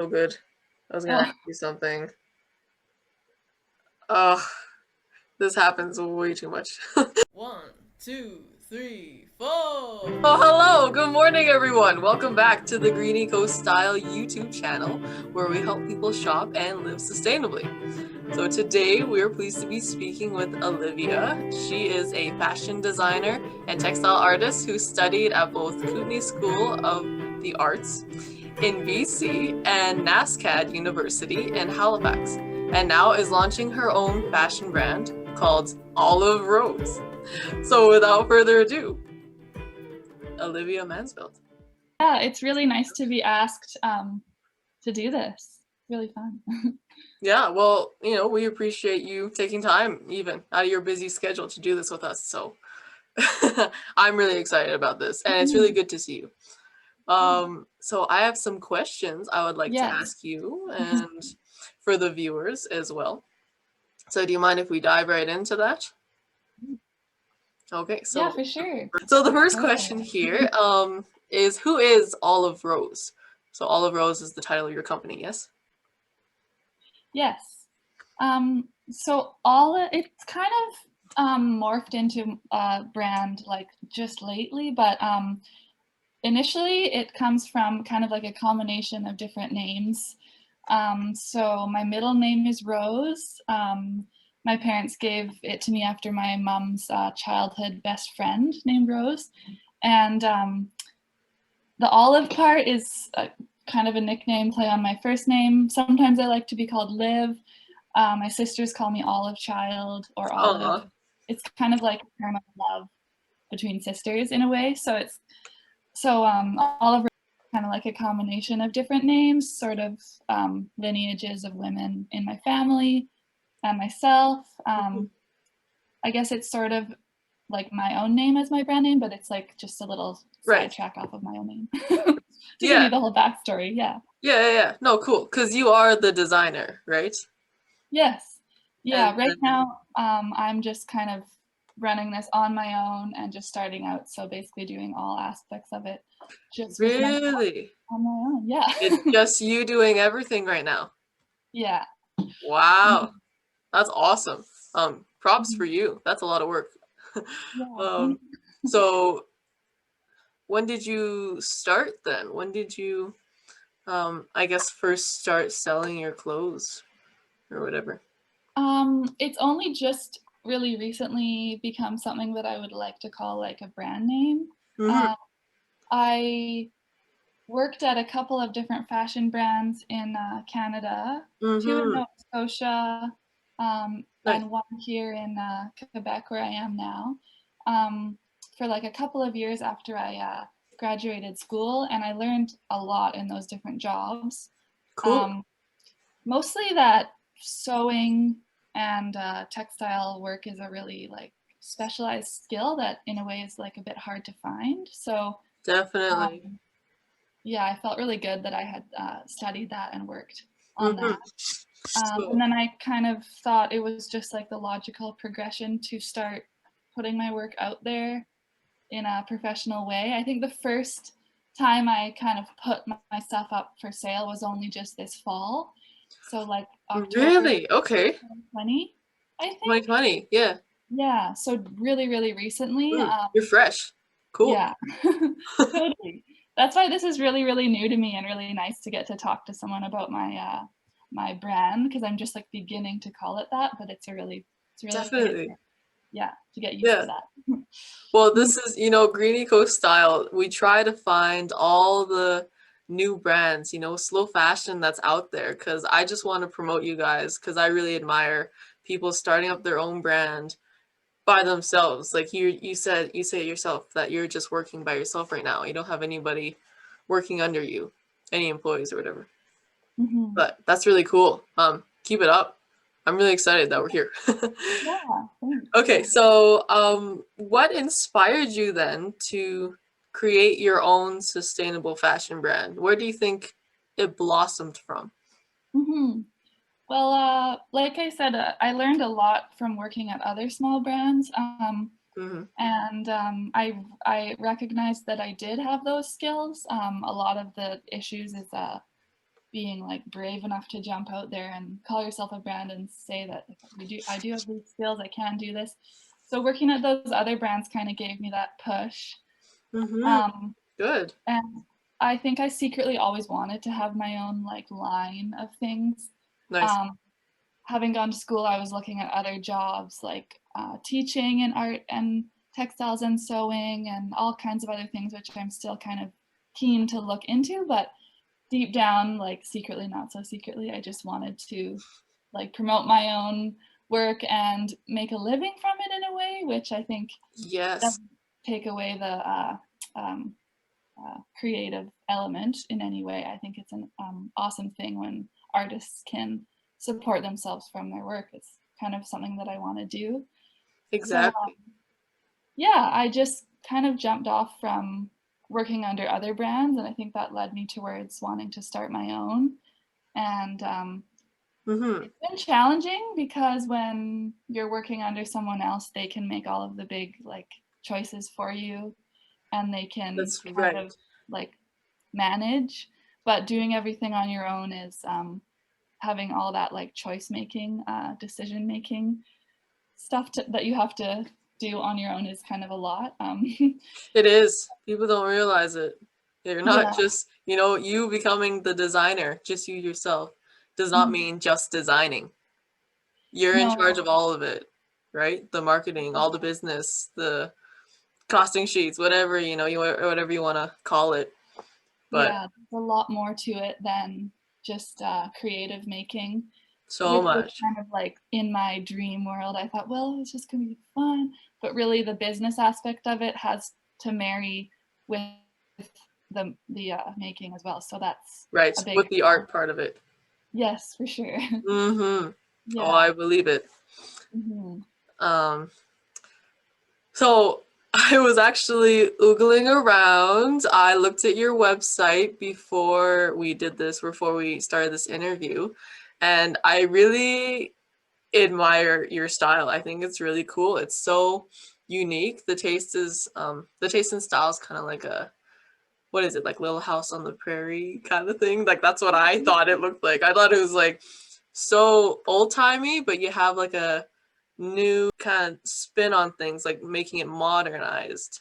So good. I was gonna Oh, ask you something. Ugh, this happens way too much. 1, 2, 3, 4. Oh, hello! Good morning, everyone! Welcome back to the GreenecoStyle YouTube channel, where we help people shop and live sustainably. So today, we are pleased to be speaking with Olivia. She is a fashion designer and textile artist who studied at both Kootenai School of the Arts in BC and NASCAD University in Halifax, and now is launching her own fashion brand called Olive Rose. So without further ado, Olivia Mansveld. yeah, it's really nice to be asked to do this. Really fun. Yeah, well, we appreciate you taking time even out of your busy schedule to do this with us. So I'm really excited about this, and it's really good to see you. So I have some questions I would like to Yes. ask you and for the viewers as well. So do you mind if we dive right into that? Okay, so Yeah, for sure. So the first question here is, who is Olive Rose? So Olive Rose is the title of your company, yes? Yes. So it's kind of morphed into a brand like just lately, but initially it comes from kind of like a combination of different names. So my middle name is Rose. My parents gave it to me after my mom's childhood best friend named Rose. And the Olive part is kind of a nickname play on my first name. Sometimes I like to be called Liv. My sisters call me Olive Child or Olive. It's kind of like a term of love between sisters in a way. So Olive is kind of like a combination of different names, sort of lineages of women in my family and myself. I guess it's sort of like my own name as my brand name, but it's like just a little sidetrack off of my own name. To give you the whole backstory, yeah. Yeah. No, cool. Because you are the designer, right? Yes. Yeah, right now I'm just kind of running this on my own and just starting out. So basically doing all aspects of it just really on my own. Yeah. It's just you doing everything right now. Yeah. Wow. That's awesome. Props for you. That's a lot of work. So when did you start then? When did you I guess first start selling your clothes or whatever? It's only just really recently become something that I would like to call like a brand name. I worked at a couple of different fashion brands in Canada, 2 in Nova Scotia, and one here in Quebec where I am now, for like a couple of years after I graduated school, and I learned a lot in those different jobs. Cool. Mostly that sewing and textile work is a really like specialized skill that in a way is like a bit hard to find. So definitely. Yeah, I felt really good that I had studied that and worked on that. And then I kind of thought it was just like the logical progression to start putting my work out there in a professional way. I think the first time I kind of put myself up for sale was only just this fall. So like October. Really? Okay. 2020, I think. 2020, yeah. Yeah, so really, really recently. You're fresh. Cool. Yeah, totally. That's why this is really, really new to me and really nice to get to talk to someone about my my brand, because I'm just like beginning to call it that, but it's really definitely to get used to that. Well, this is GreenecoStyle. We try to find all the new brands, slow fashion that's out there, because I just want to promote you guys, because I really admire people starting up their own brand by themselves. Like you say yourself that you're just working by yourself right now. You don't have anybody working under you, any employees or whatever. But that's really cool. Keep it up. I'm really excited that we're here. Okay, so what inspired you then to create your own sustainable fashion brand? Where do you think it blossomed from? Well, like I said, I learned a lot from working at other small brands, and I recognized that I did have those skills. A lot of the issues is being like brave enough to jump out there and call yourself a brand and say that I do have these skills, I can do this. So working at those other brands kind of gave me that push. Good. And I think I secretly always wanted to have my own like line of things. Nice. Having gone to school, I was looking at other jobs like teaching and art and textiles and sewing and all kinds of other things, which I'm still kind of keen to look into, but deep down, like secretly, not so secretly, I just wanted to like promote my own work and make a living from it in a way, which I think doesn't take away the creative element in any way. I think it's an awesome thing when artists can support themselves from their work. It's kind of something that I want to do. Exactly. So, yeah, I just kind of jumped off from working under other brands, and I think that led me towards wanting to start my own. And it's been challenging because when you're working under someone else, they can make all of the big like choices for you, and they can kind of like manage. But doing everything on your own is having all that like choice making, decision making stuff that you have to do on your own is kind of a lot. It is. People don't realize it. You're not just, you becoming the designer, just you yourself, does not mean just designing. You're in charge of all of it, right? The marketing, all the business, the costing sheets, whatever, whatever you want to call it. But yeah, there's a lot more to it than just creative making. So much. Was kind of like in my dream world. I thought, well, it's just gonna be fun, but really the business aspect of it has to marry with the making as well. So that's right with the art part of it. Yes, for sure. Yeah. Oh, I believe it. So I was actually oogling around. I looked at your website before we started this interview, and I really admire your style. I think it's really cool. It's so unique. The taste and style is kind of like what is it, like Little House on the Prairie kind of thing? Like that's what I thought it looked like. I thought it was like so old-timey, but you have like a new kind of spin on things, like making it modernized,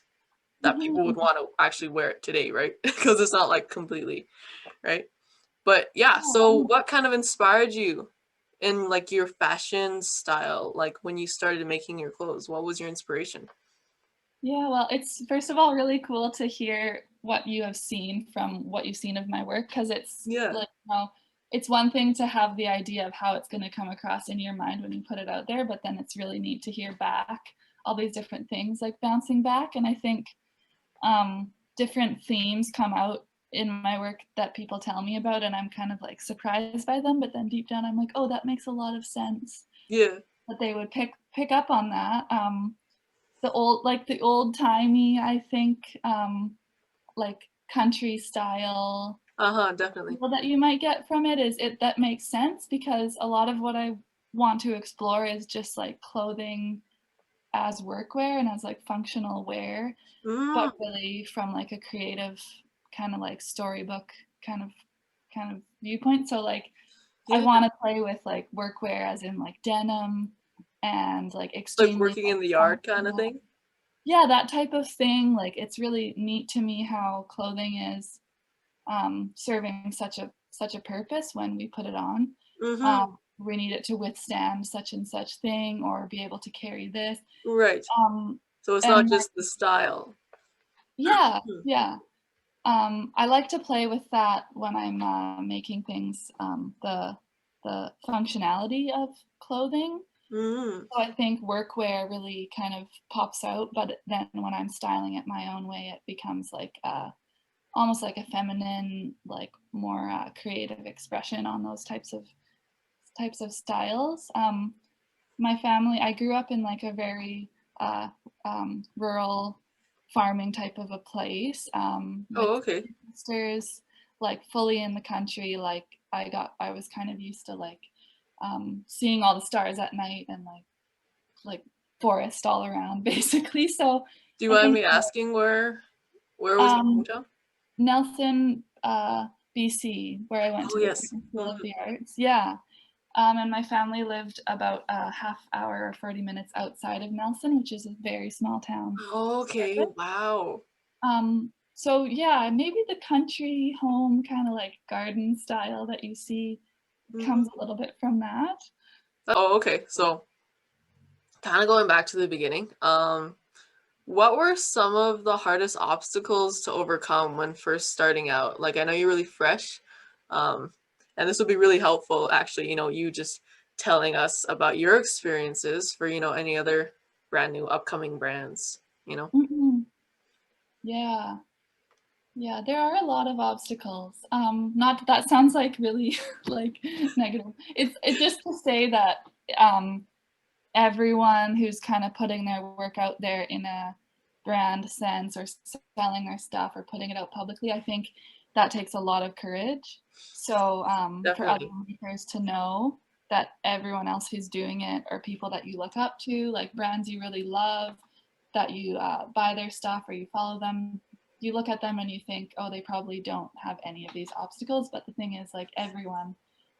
that people would want to actually wear it today, right? Because it's not like completely, right? But yeah, so what kind of inspired you in like your fashion style, like when you started making your clothes? What was your inspiration? Yeah, well, it's first of all really cool to hear what you have seen from what you've seen of my work, because it's like, it's one thing to have the idea of how it's going to come across in your mind when you put it out there, but then it's really neat to hear back all these different things like bouncing back. And I think different themes come out in my work that people tell me about, and I'm kind of like surprised by them, but then deep down I'm like, oh, that makes a lot of sense. Yeah. That they would pick up on that. The old timey, I think, like country style. Definitely. That you might get from it that makes sense, because a lot of what I want to explore is just like clothing as workwear and as like functional wear, but really from like a creative kind of like storybook kind of viewpoint. So like I want to play with like workwear as in like denim and like extremely like working in the yard kind of thing. Yeah, that type of thing. Like it's really neat to me how clothing is serving such a purpose when we put it on. We need it to withstand such and such thing, or be able to carry this. Right. So it's not just the style. Yeah, yeah. I like to play with that when I'm making things, the functionality of clothing. So I think workwear really kind of pops out, but then when I'm styling it my own way, it becomes like almost like a feminine, like more creative expression on those types of styles. My family, I grew up in like a very rural farming type of a place. With sisters, like fully in the country. Like I was kind of used to like seeing all the stars at night and like forest all around, basically. So do you mind me asking where was your hometown? Nelson, BC, where I went Oh to the yes. Christian School of the Arts. Yeah. And my family lived about a half hour or 40 minutes outside of Nelson, which is a very small town to start Okay, with. wow. So yeah, maybe the country home kind of like garden style that you see Mhm. comes a little bit from that. Oh, okay. So kind of going back to the beginning, what were some of the hardest obstacles to overcome when first starting out? Like, I know you're really fresh, um, and this would be really helpful, actually, you just telling us about your experiences for, any other brand new upcoming brands. Mhm. Yeah. Yeah, there are a lot of obstacles. Not that that sounds like really like negative. It's just to say that um, everyone who's kind of putting their work out there in a brand sense or selling their stuff or putting it out publicly, I think that takes a lot of courage. So for other Definitely. makers to know that everyone else who's doing it are people that you look up to, like brands you really love, that you buy their stuff or you follow them, you look at them and you think, oh, they probably don't have any of these obstacles. But the thing is, like everyone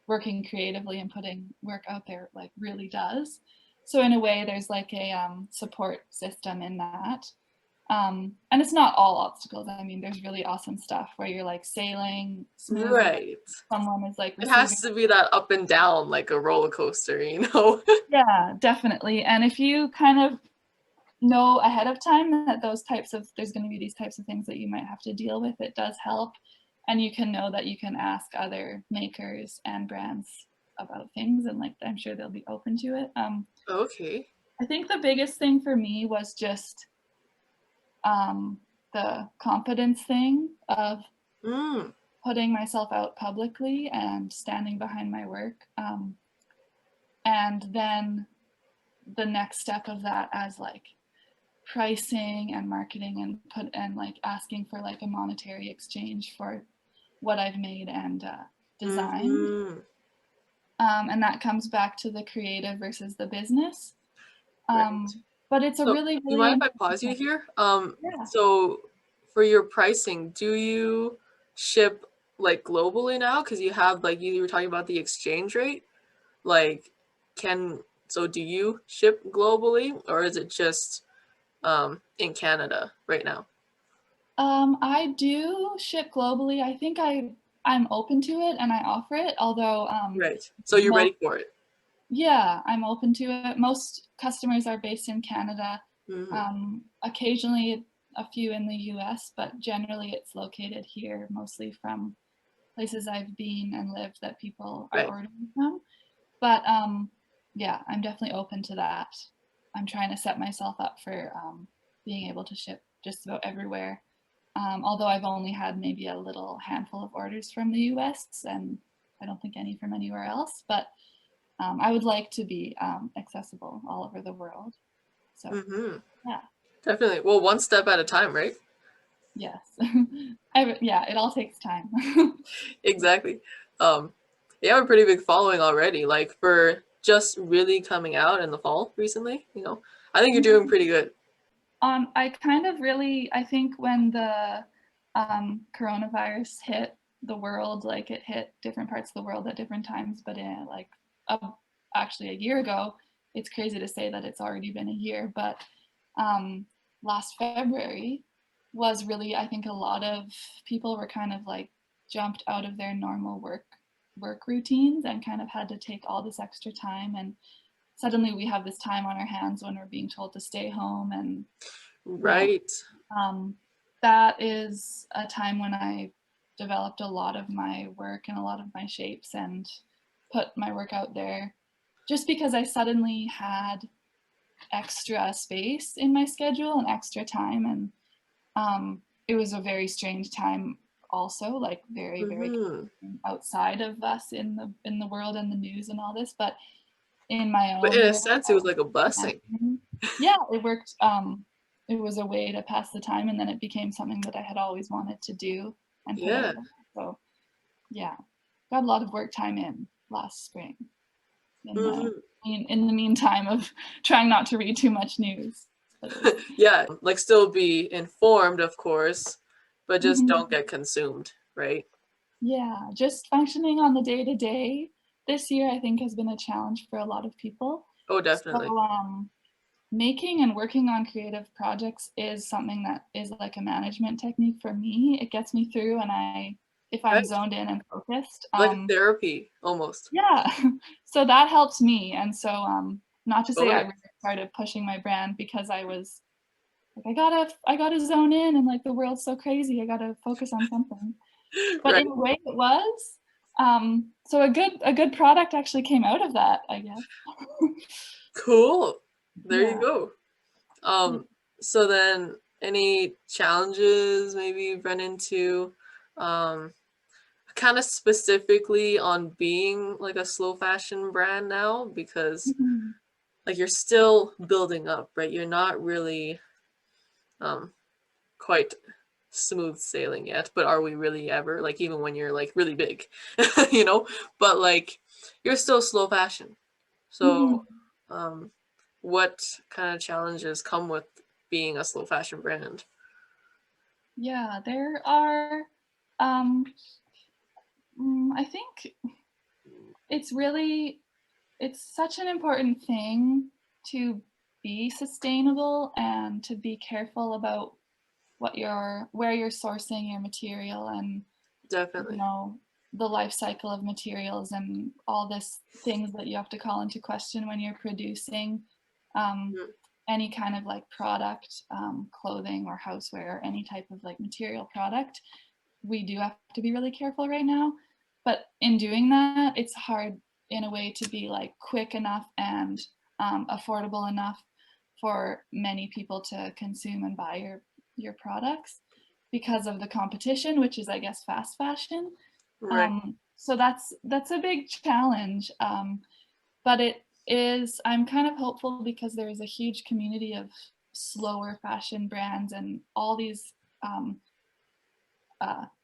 working creatively and putting work out there, like really does. So in a way, there's like a support system in that. And it's not all obstacles. I mean, there's really awesome stuff where you're like sailing smoothly. Right. Someone is like It receiving. has to be that up and down, like a roller coaster. Yeah, definitely. And if you kind of know ahead of time that there's going to be these types of things that you might have to deal with, it does help. And you can know that you can ask other makers and brands about things, and like I'm sure they'll be open to it. Okay. I think the biggest thing for me was just the confidence thing of Mm. putting myself out publicly and standing behind my work. And then the next step of that as like pricing and marketing and like asking for like a monetary exchange for what I've made and designed. Mhm. And that comes back to the creative versus the business. Right. But it's a So, really, you really mind if I interesting pause you thing. here? Yeah. So for your pricing, do you ship like globally now? Because you have like you were talking about the exchange rate. Like, do you ship globally or is it just in Canada right now? I do ship globally. I think I'm open to it and I offer it, although Right. So you're most ready for it. yeah, I'm open to it. Most customers are based in Canada. Hmm. Occasionally a few in the US, but generally it's located here, mostly from places I've been and lived that people are Right. ordering from. But yeah, I'm definitely open to that. I'm trying to set myself up for being able to ship just about everywhere. Although I've only had maybe a little handful of orders from the US and I don't think any from anywhere else, but I would like to be accessible all over the world. So Hmm. yeah, Definitely. Well, one step at a time, right? yes. Yeah, it all takes time. Exactly. Um, you have a pretty big following already. Like for just really coming out in the fall recently. I think you're doing pretty good. I kind of really, I think when the coronavirus hit the world, like it hit different parts of the world at different times, but in like actually a year ago, it's crazy to say that it's already been a year, but um, last February was really, I think a lot of people were kind of like jumped out of their normal work routines and kind of had to take all this extra time, and suddenly we have this time on our hands when we're being told to stay home. And yeah, Right. um, that is a time when I developed a lot of my work and a lot of my shapes and put my work out there just because I suddenly had extra space in my schedule and extra time. And it was a very strange time also, like very, very Hmm. outside of us in the world and the news and all this, but in my But own in a world, sense, it was like a blessing. yeah, it worked. It was a way to pass the time, and then it became something that I had always wanted to do and put out Yeah. there. So yeah, got a lot of work time in last spring. Hmm. In the meantime of trying not to read too much news. But it was, Yeah. Like still be informed, of course, but just don't Mhm. get consumed, right? Yeah, just functioning on the day-to-day this year, I think, has been a challenge for a lot of people. Oh, definitely. So, making and working on creative projects is something that is like a management technique for me. It gets me through, and if I'm Right. zoned in and focused, Like therapy almost. yeah, so that helps me. And so, not to say I Totally. really started pushing my brand because I was like, I gotta zone in, and like the world's so crazy, I gotta focus on something. But Right. in a way it was. So a good product actually came out of that, I guess. Cool. There you Yeah. go. Yeah. So then any challenges maybe you've run into, um, kind of specifically on being like a slow fashion brand now? Because Mhm. like you're still building up, right? You're not really um quite smooth sailing yet, but are we really ever? Like even when you're like really big, you know? But like you're still slow fashion. So Mhm. um what kind of challenges come with being a slow fashion brand? Yeah, there are, um, I think it's such an important thing to be sustainable and to be careful about where you're sourcing your material, and you Definitely. know, the life cycle of materials and all this things that you have to call into question when you're producing um, Mm. any kind of like product, clothing or houseware, or any type of like material product. We do have to be really careful right now. But in doing that, it's hard in a way to be like quick enough and affordable enough for many people to consume and buy your products because of the competition, which is, I guess, fast fashion. Right. So that's a big challenge. But it is, I'm kind of hopeful because there is a huge community of slower fashion brands and all these um,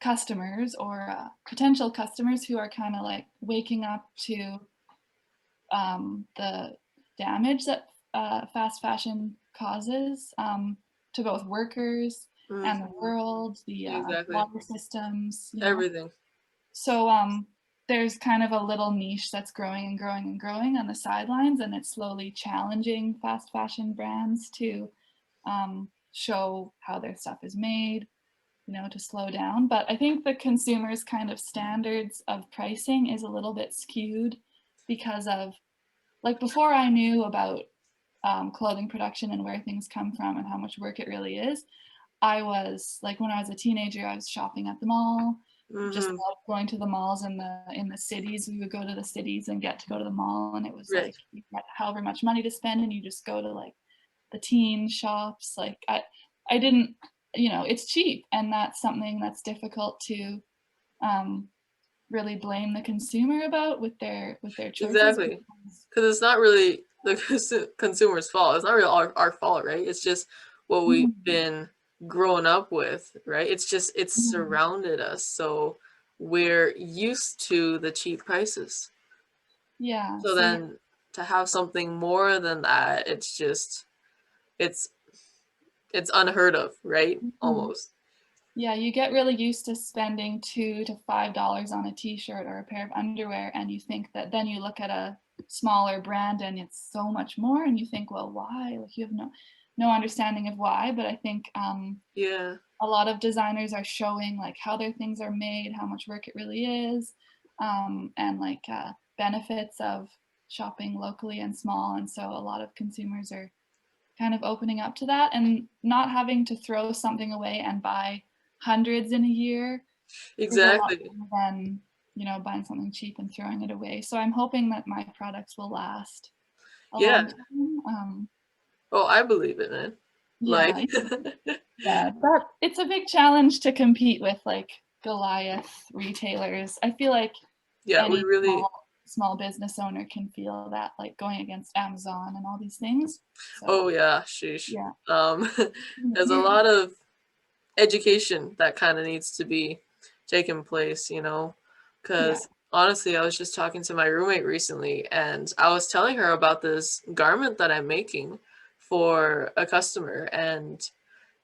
customers or potential customers who are kind of like waking up to the damage that fast fashion causes to both workers and the Hmm. world, the Exactly. water systems, you know. Everything. So there's kind of a little niche that's growing and growing and growing on the sidelines, and it's slowly challenging fast fashion brands to show how their stuff is made, you know, to slow down. But I think the consumers' kind of standards of pricing is a little bit skewed because of, like, before I knew about clothing production and where things come from and how much work it really is, I was like, when I was a teenager, I was shopping at the mall. Just Hmm. loved going to the malls in the cities. We would go to the cities and get to go to the mall, and it was Right. like you got however much money to spend, and you just go to like the teen shops. Like I didn't, you know, it's cheap, and that's something that's difficult to um, really blame the consumer about with their choices Exactly. because. Because it's not really the consumer's fault. It's not really our fault, right? It's just what we've Mhm, been growing up with, right? It's mhm. surrounded us, so we're used to the cheap prices. Yeah, So so you then to have something more than that, it's it's unheard of, right? mhm. Almost. Yeah, you get really used to spending $2 to $5 on a t-shirt or a pair of underwear, and you think that then you look at a smaller brand and it's so much more, and you think, well, why? Like you have no understanding of why. But I think Yeah, a lot of designers are showing like how their things are made, how much work it really is, and like benefits of shopping locally and small. And so a lot of consumers are kind of opening up to that and not having to throw something away and buy hundreds in a year is a lot exactly. better than, you know, buying something cheap and throwing it away. So I'm hoping that my products will last a Yeah. long time. Oh, I believe it, man. Like, Yeah, yeah, but it's a big challenge to compete with like Goliath retailers. I feel like yeah, we any really. small business owner can feel that, like going against Amazon and all these things. So Oh yeah, sheesh. yeah. Um, there's a lot of education that kind of needs to be taking place, you know, Yeah. because honestly, I was just talking to my roommate recently, and I was telling her about this garment that I'm making for a customer, and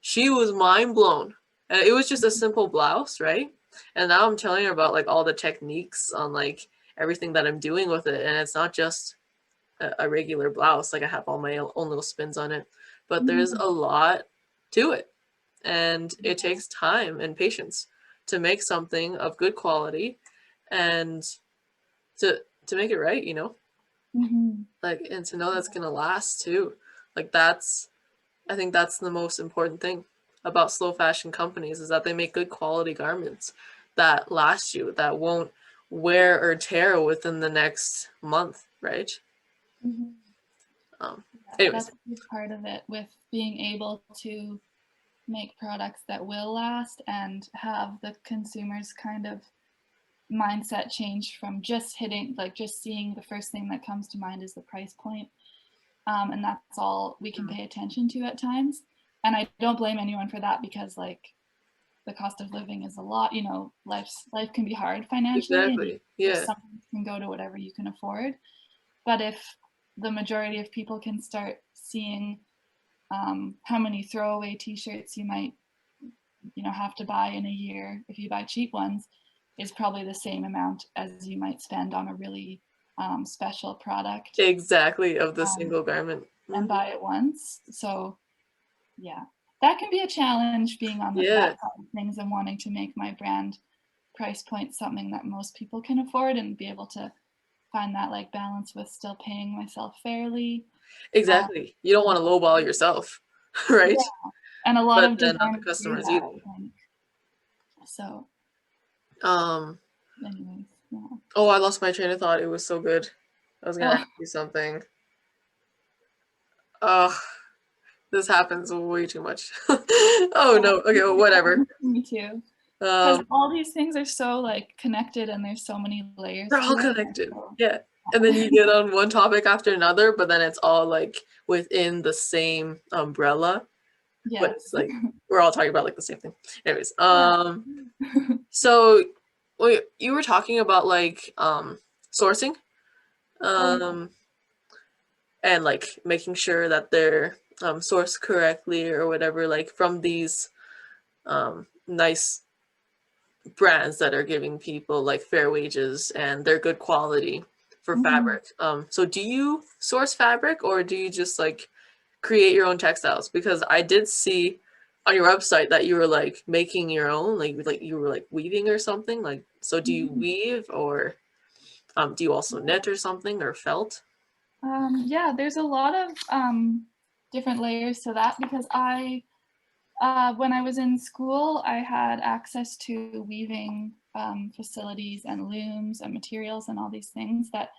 she was mind blown. And it was just a simple blouse, right? And now I'm telling her about like all the techniques on like everything that I'm doing with it, and it's not just a regular blouse. Like I have all my own little spins on it, but there's a lot to it, and it takes time and patience to make something of good quality, and to make it right, you know, like, and to know that's gonna last too. Like that's, I think that's the most important thing about slow fashion companies, is that they make good quality garments that last you, that won't wear or tear within the next month, right? Um, That's anyways, a big part of it, with being able to make products that will last and have the consumers kind of mindset change from just hitting, like just seeing the first thing that comes to mind is the price point. And that's all we can pay attention to at times. And I don't blame anyone for that, because like the cost of living is a lot, you know, life can be hard financially, and exactly. Yeah, some can go to whatever you can afford. But if the majority of people can start seeing how many throwaway t-shirts you might, you know, have to buy in a year if you buy cheap ones, is probably the same amount as you might spend on a really special product, exactly, of the single garment. and buy it once. So yeah, that can be a challenge, being on that Yeah, side of things and wanting to make my brand price point something that most people can afford, and be able to find that like balance with still paying myself fairly. exactly. You don't want to lowball yourself, right? Yeah, and a lot But of then not the designers do customers that, either. I think. So Um, anyways, yeah. oh, I lost my train of thought. It was so good. I was gonna Oh, ask you something. Oh, this happens way too much. Oh no. Okay, well, whatever. me too. Because Um, all these things are so like connected, and there's so many layers they're to all it. connected. So, Yeah. And then you get on one topic after another, but then it's all like within the same umbrella. But yes. it's like we're all talking about like the same thing. Anyways, Yeah. so wait, you were talking about like sourcing, Oh yeah. um and like making sure that they're sourced correctly or whatever, like from these nice brands that are giving people like fair wages and they're good quality for Mhm. fabric. So do you source fabric, or do you just like create your own textiles? Because I did see on your website that you were like making your own, like you were like weaving or something. Like, so do you Mhm. weave, or do you also knit or something, or felt? Yeah, there's a lot of different layers to that, because when I was in school, I had access to weaving facilities and looms and materials and all these things, that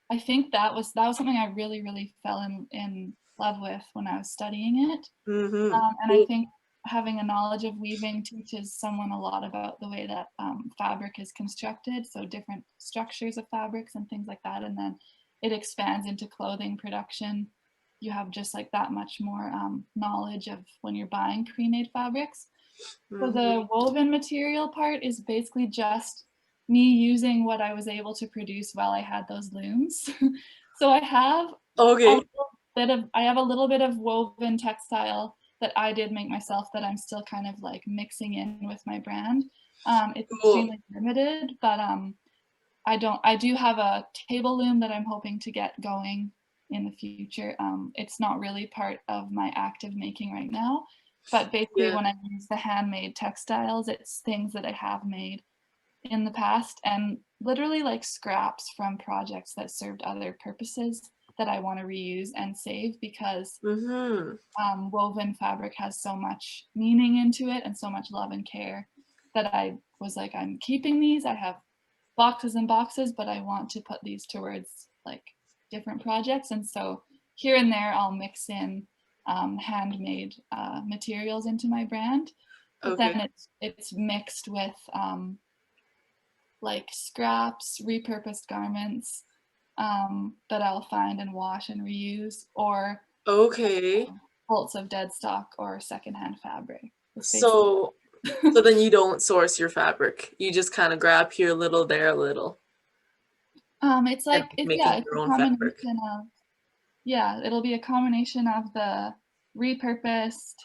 I think that was something I really, really fell in love with when I was studying it. Mm-hmm. And I Cool. think having a knowledge of weaving teaches someone a lot about the way that fabric is constructed, so different structures of fabrics and things like that. And then it expands into clothing production. You have just like that much more knowledge of when you're buying pre-made fabrics. So Mm-hmm. the woven material part is basically just me using what I was able to produce while I had those looms. So Okay. I have a little bit of woven textile that I did make myself, that I'm still kind of like mixing in with my brand. It's Cool. extremely limited, but I do have a table loom that I'm hoping to get going in the future. It's not really part of my active making right now, but basically Yeah. when I use the handmade textiles, it's things that I have made in the past, and literally like scraps from projects that served other purposes that I want to reuse and save, because Mm-hmm. woven fabric has so much meaning into it and so much love and care, that I was like, I'm keeping these. I have boxes and boxes, but I want to put these towards like different projects. And so here and there, I'll mix in handmade materials into my brand, but Okay. then it's mixed with like scraps, repurposed garments that I'll find and wash and reuse, or Okay. bolts of dead stock or secondhand fabric. It's basically So so then you don't source your fabric. You just kind of grab here a little, there a little, it's and like making it's your a own fabric. combination of, yeah, it'll be a combination of the repurposed,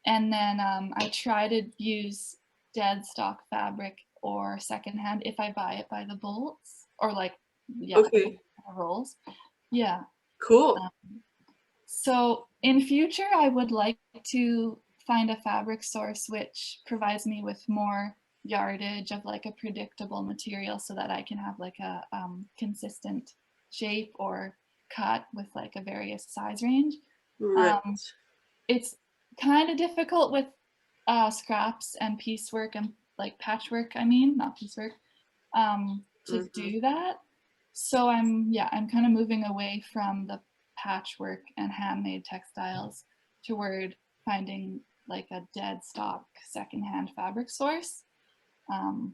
and then I try to use dead stock fabric or secondhand if I buy it by the bolts or like, yeah, Okay, rolls. Yeah. cool. So in future, I would like to find a fabric source which provides me with more yardage of like a predictable material so that I can have like a consistent shape or cut with like a various size range. Right. Um, it's kind of difficult with scraps and piecework and like patchwork, I mean, not piecework, to Mm-hmm. do that. So I'm kind of moving away from the patchwork and handmade textiles toward finding like a dead stock secondhand fabric source.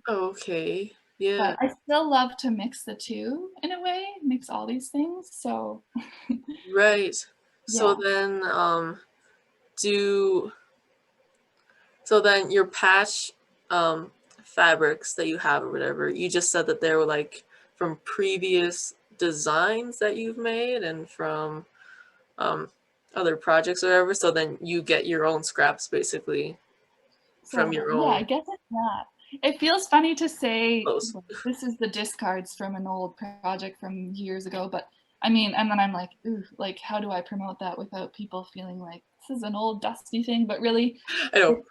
Okay. Yeah. But I still love to mix the two in a way, mix all these things. So Right. So yeah. then, do so then your patch fabrics that you have or whatever, you just said that they were like from previous designs that you've made and from um other projects or whatever. So then you get your own scraps basically from So your yeah, I own guess it's that. It feels funny to say clothes. like, this is the discards from an old project from years ago, but I mean, and then I'm like, ooh, like how do I promote that without people feeling like this is an old dusty thing? But really, I know.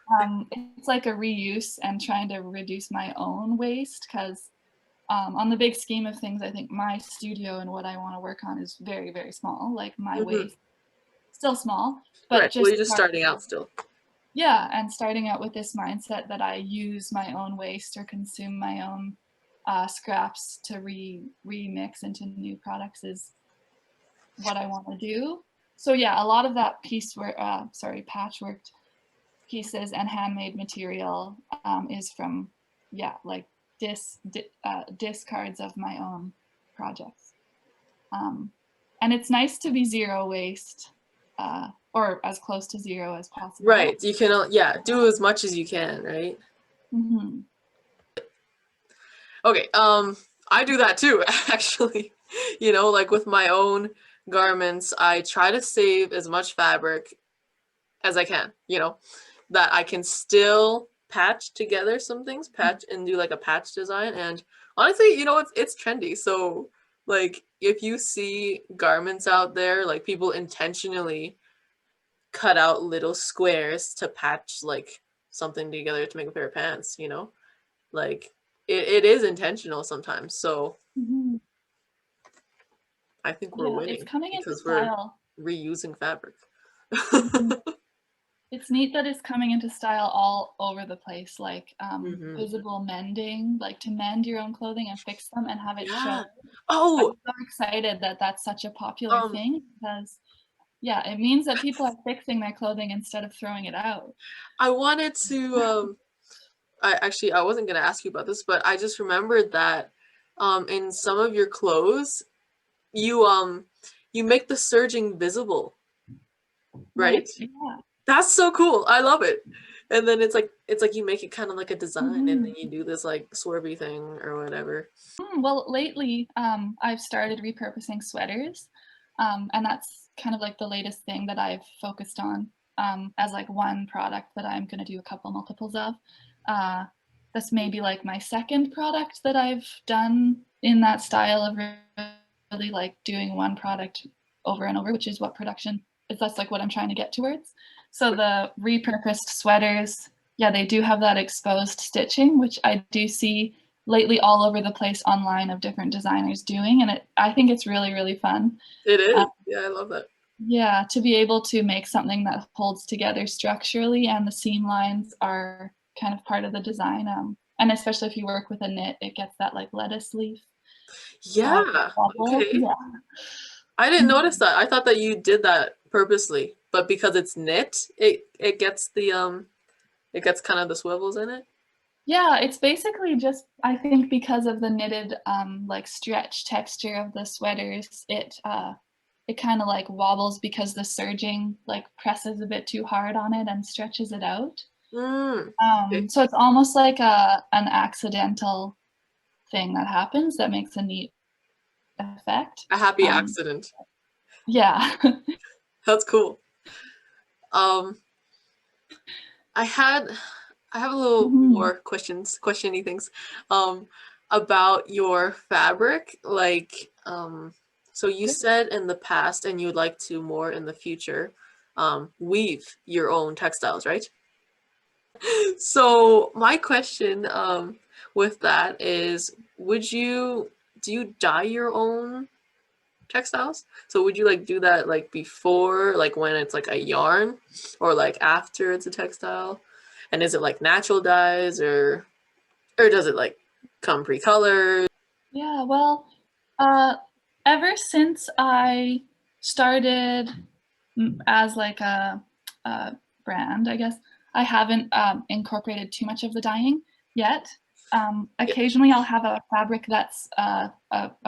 it's like a reuse and trying to reduce my own waste because on the big scheme of things, I think my studio and what I want to work on is very, very small. Like my Hmm. waste, still small, but Right. Well, just you're just starting out still. yeah, and starting out with this mindset that I use my own waste or consume my own scraps to remix into new products is what I want to do. So yeah, a lot of that patchworked pieces and handmade material is from like discards of my own projects. And it's nice to be zero waste or as close to zero as possible. Right. You can do as much as you can, right? Mm-hmm. Okay, I do that too, actually. You know, like with my own garments, I try to save as much fabric as I can, you know, that I can still patch together some things, patch and do like a patch design. And honestly, you know, it's trendy. So like if you see garments out there, like people intentionally cut out little squares to patch like something together to make a pair of pants, you know? Like it is intentional sometimes. So Mm-hmm. I think we're Yeah, it's winning coming into because we're style. reusing fabric. Mhm. It's neat that it's coming into style all over the place, like Hmm. visible mending, like to mend your own clothing and fix them and have it show. Yeah. Oh, I'm so excited that that's such a popular um, thing because, yeah, it means that people are fixing their clothing instead of throwing it out. I wanted to I wasn't gonna ask you about this, but I just remembered that in some of your clothes you you make the serging visible, right? Right. Yeah. That's so cool. I love it. And then it's like you make it kind of like a design and Hmm. then you do this like swervy thing or whatever. Well, lately, I've started repurposing sweaters, and that's kind of like the latest thing that I've focused on as like one product that I'm going to do a couple multiples of. Uh, that's maybe like my second product that I've done in that style of really like doing one product over and over, which is what production is. That's like what I'm trying to get towards. So the repurposed sweaters, yeah, they do have that exposed stitching, which I do see lately all over the place online of different designers doing, and I think it's really, really fun. It Uh, is. Yeah, I love that. yeah, to be able to make something that holds together structurally and the seam lines are kind of part of the design. And especially if you work with a knit, it gets that like lettuce leaf Yeah. bubble. Okay. Yeah. I didn't notice that. I thought that you did that purposely, but because it's knit, it gets it gets kind of the swivels in it. Yeah, it's basically just I think because of the knitted like stretch texture of the sweaters, it kind of like wobbles because the serging like presses a bit too hard on it and stretches it out. Mm. Okay. So it's almost like an accidental thing that happens that makes a neat effect. A happy Um, accident. yeah. That's cool. Um, I had I have a little more questiony things about your fabric. Like, so you Good. said in the past, and you'd like to more in the future, weave your own textiles, right? So my question with that is, do you dye your own textiles? So would you like do that like before, like when it's like a yarn, or like after it's a textile? And is it like natural dyes, or does it like come pre-colored? Yeah, well, ever since I started as like a brand, I guess, I haven't incorporated too much of the dyeing yet. Yeah. Occasionally I'll have a fabric that's a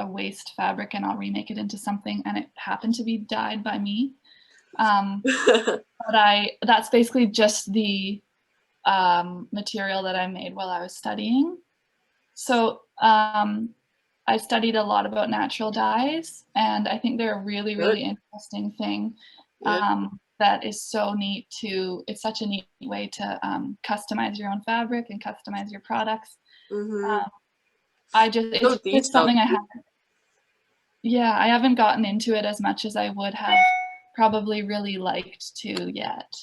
waste fabric and I'll remake it into something and it happened to be dyed by me. But that's basically just the material that I made while I was studying. So I studied a lot about natural dyes, and I think they're a really, Good. really interesting thing Yeah. that is so neat it's such a neat way to customize your own fabric and customize your products. Mm-hmm. So It's just detailed. something I haven't gotten into it as much as I would have probably really liked to yet.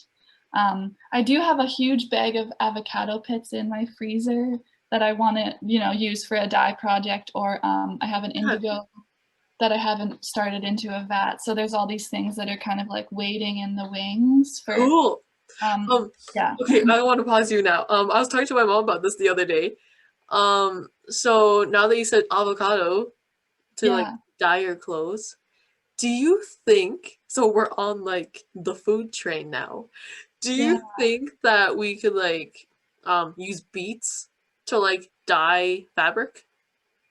I do have a huge bag of avocado pits in my freezer that I want to, use for a dye project, or I have an Yeah. indigo that I haven't started into a vat. So there's all these things that are kind of like waiting in the wings for, Cool. yeah. Okay, I want to pause you now. I was talking to my mom about this the other day. So now that you said avocado to like Yeah. dye your clothes, do you think, so we're on like the food train now. Do Yeah. you think that we could like use beets to like dye fabric?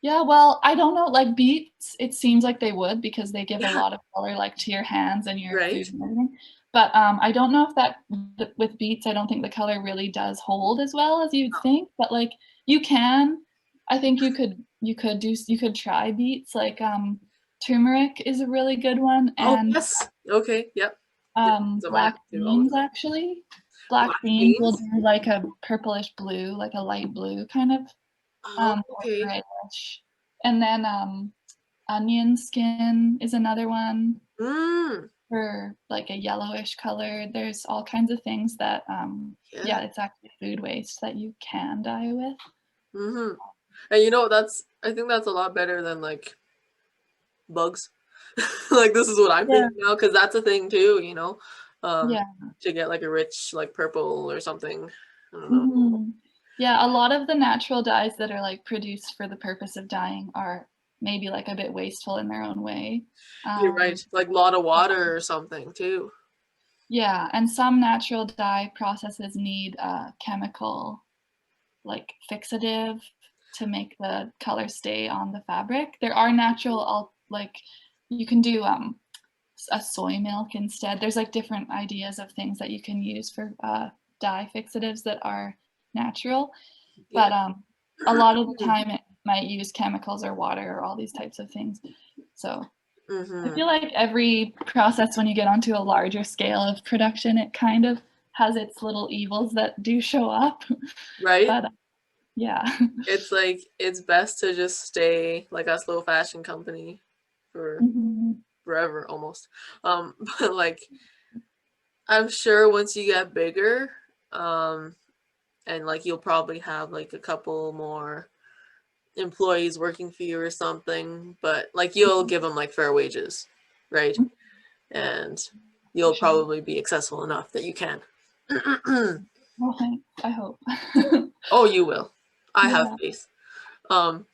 Yeah, well, I don't know, like beets, it seems like they would because they give a Yeah, lot of color like to your hands and your right? food and everything. But I don't know if with beets, I don't think the color really does hold as well as you'd think. But like you can, I think you could try beets. Like turmeric is a really good one, Oh, and yes. Okay, yep. Yep, so my black do all the beans time. actually. Black Black beans will beans? do like a purplish blue, like a light blue kind of, Oh, or okay. grayish. And then onion skin is another one Mm, for like a yellowish color. There's all kinds of things that, yeah. yeah, it's actually food waste that you can dye with. Mm-hmm. And you know, I think that's a lot better than like bugs. Like this is what I'm Yeah, thinking now, because that's a thing too, um, yeah. to get like a rich like purple or something. I don't know. Mhm. Yeah, a lot of the natural dyes that are like produced for the purpose of dyeing are maybe like a bit wasteful in their own way. You're right. Um, Like a lot of water or something too. yeah, and some natural dye processes need chemical like fixative to make the color stay on the fabric. There are like you can do a soy milk instead. There's like different ideas of things that you can use for dye fixatives that are natural, Yeah. but a lot of the time it might use chemicals or water or all these types of things. So I Mm-hmm. feel like every process when you get onto a larger scale of production, it kind of has its little evils that do show up. Right? But yeah. It's like it's best to just stay like a slow fashion company for Mhm. forever almost. But like I'm sure once you get bigger, um, and like you'll probably have like a couple more employees working for you or something, but like you'll give them like fair wages, right? And For you'll sure. probably be accessible enough that you can. Well, thanks. I hope. Oh, you will. I have Yeah. faith. Um,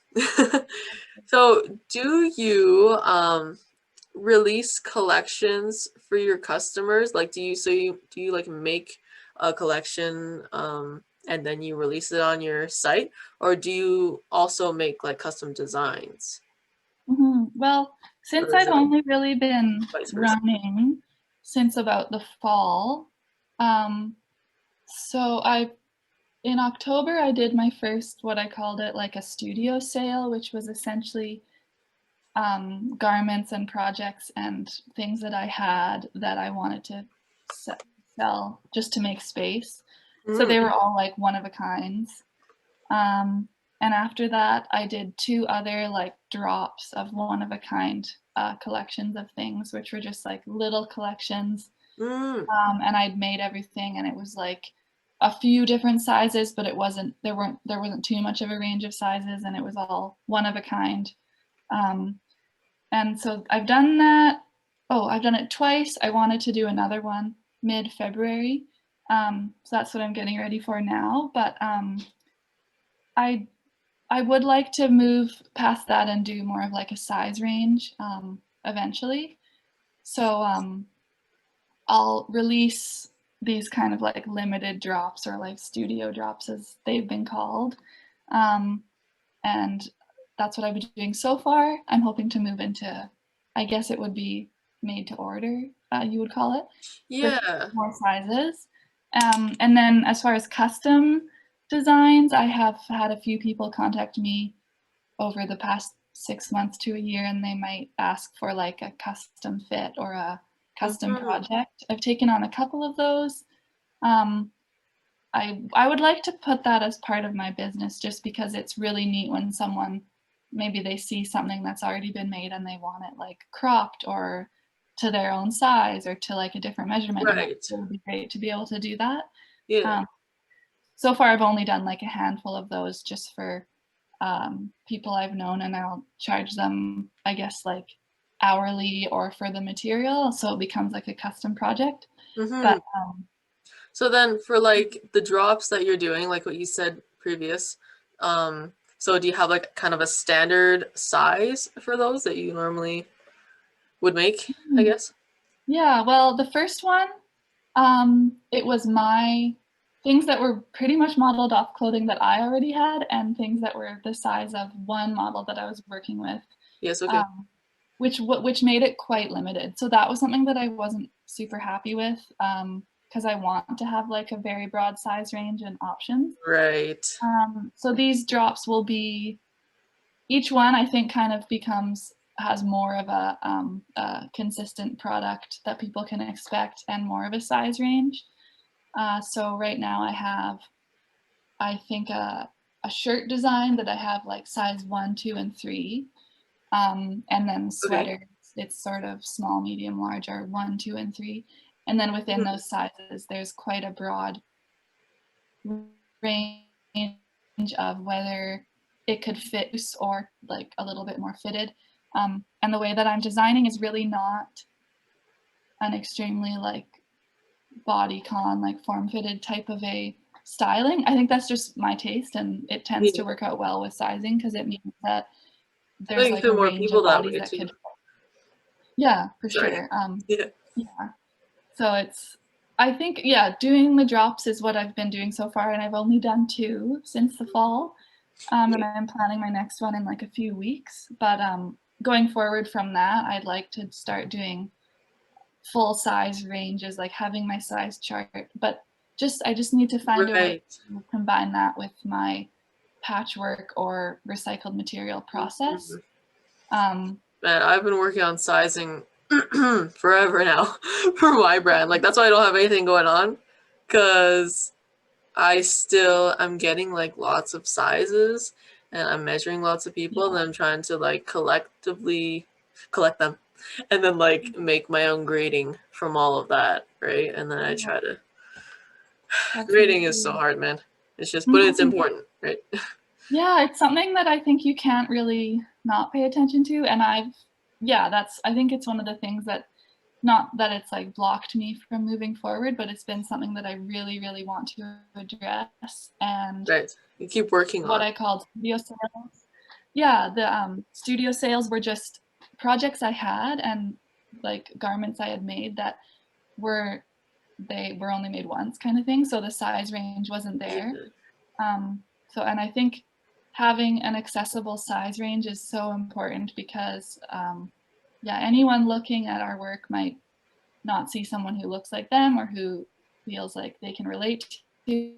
so do you release collections for your customers? Like do you like make a collection and then you release it on your site, or do you also make like custom designs? Well, since Or is I've it only really been vice versa? running since about the fall, um, so in October I did my first what I called it like a studio sale, which was essentially garments and projects and things that I had that I wanted to sell just to make space. So they were all like one of a kinds. And after that, I did 2 other like drops of one of a kind collections of things, which were just like little collections. And I'd made everything, and it was like a few different sizes, but there wasn't too much of a range of sizes, and it was all one of a kind. And so I've done that. Oh, I've done it twice. I wanted to do another one mid-February. So that's what I'm getting ready for now. But I would like to move past that and do more of like a size range eventually. So I'll release these kind of like limited drops, or like studio drops as they've been called. And that's what I've been doing so far. I'm hoping to move into, I guess it would be made to order, you would call it. Yeah. With more sizes. And then as far as custom designs, I have had a few people contact me over the past 6 months to a year, and they might ask for like a custom fit or a custom project. I've taken on a couple of those. I would like to put that as part of my business, just because it's really neat when someone, maybe they see something that's already been made and they want it like cropped or to their own size or to like a different measurement. Right. It would be great to be able to do that. Yeah. So far I've only done like a handful of those just for people I've known, and I'll charge them, I guess, like hourly or for the material, so it becomes like a custom project. But so then for like the drops that you're doing, like what you said previous, so do you have like kind of a standard size for those that you normally would make, I guess? Yeah, well, the first one, it was my things that were pretty much modeled off clothing that I already had, and things that were the size of one model that I was working with. Yes, okay. Which made it quite limited. So that was something that I wasn't super happy with, because I want to have like a very broad size range and options. Right. So these drops will be, each one I think kind of has more of a consistent product that people can expect, and more of a size range. So right now I have, I think, a shirt design that I have like size 1, 2, and 3. And then sweaters, it's sort of small, medium, large, or 1, 2, and 3. And then within those sizes, there's quite a broad range of whether it could fit loose or like a little bit more fitted. And the way that I'm designing is really not an extremely like bodycon, like form-fitted type of a styling. I think that's just my taste, and it tends to work out well with sizing, because it means that there's like a range of bodies that could. Yeah, for sure. Yeah. So it's, I think, yeah, doing the drops is what I've been doing so far, and I've only done 2 since the fall. And I'm planning my next one in like a few weeks. But going forward from that, I'd like to start doing full size ranges, like having my size chart. But I just need to find a way to combine that with my patchwork or recycled material process. Man, I've been working on sizing forever now for my brand. Like, that's why I don't have anything going on, because I'm getting like lots of sizes, and I'm measuring lots of people, and I'm trying to like collectively collect them, and then like make my own grading from all of that, right? And then I try to. Grading is so hard, man. It's just, but it's important, right? Yeah, it's something that I think you can't really not pay attention to, and I think it's one of the things that, not that it's like blocked me from moving forward, but it's been something that I really, really want to address. And you keep working on what I called studio sales. Yeah, the studio sales were just projects I had, and like garments I had made that were only made once, kind of thing. So the size range wasn't there. And I think having an accessible size range is so important, because anyone looking at our work might not see someone who looks like them or who feels like they can relate to,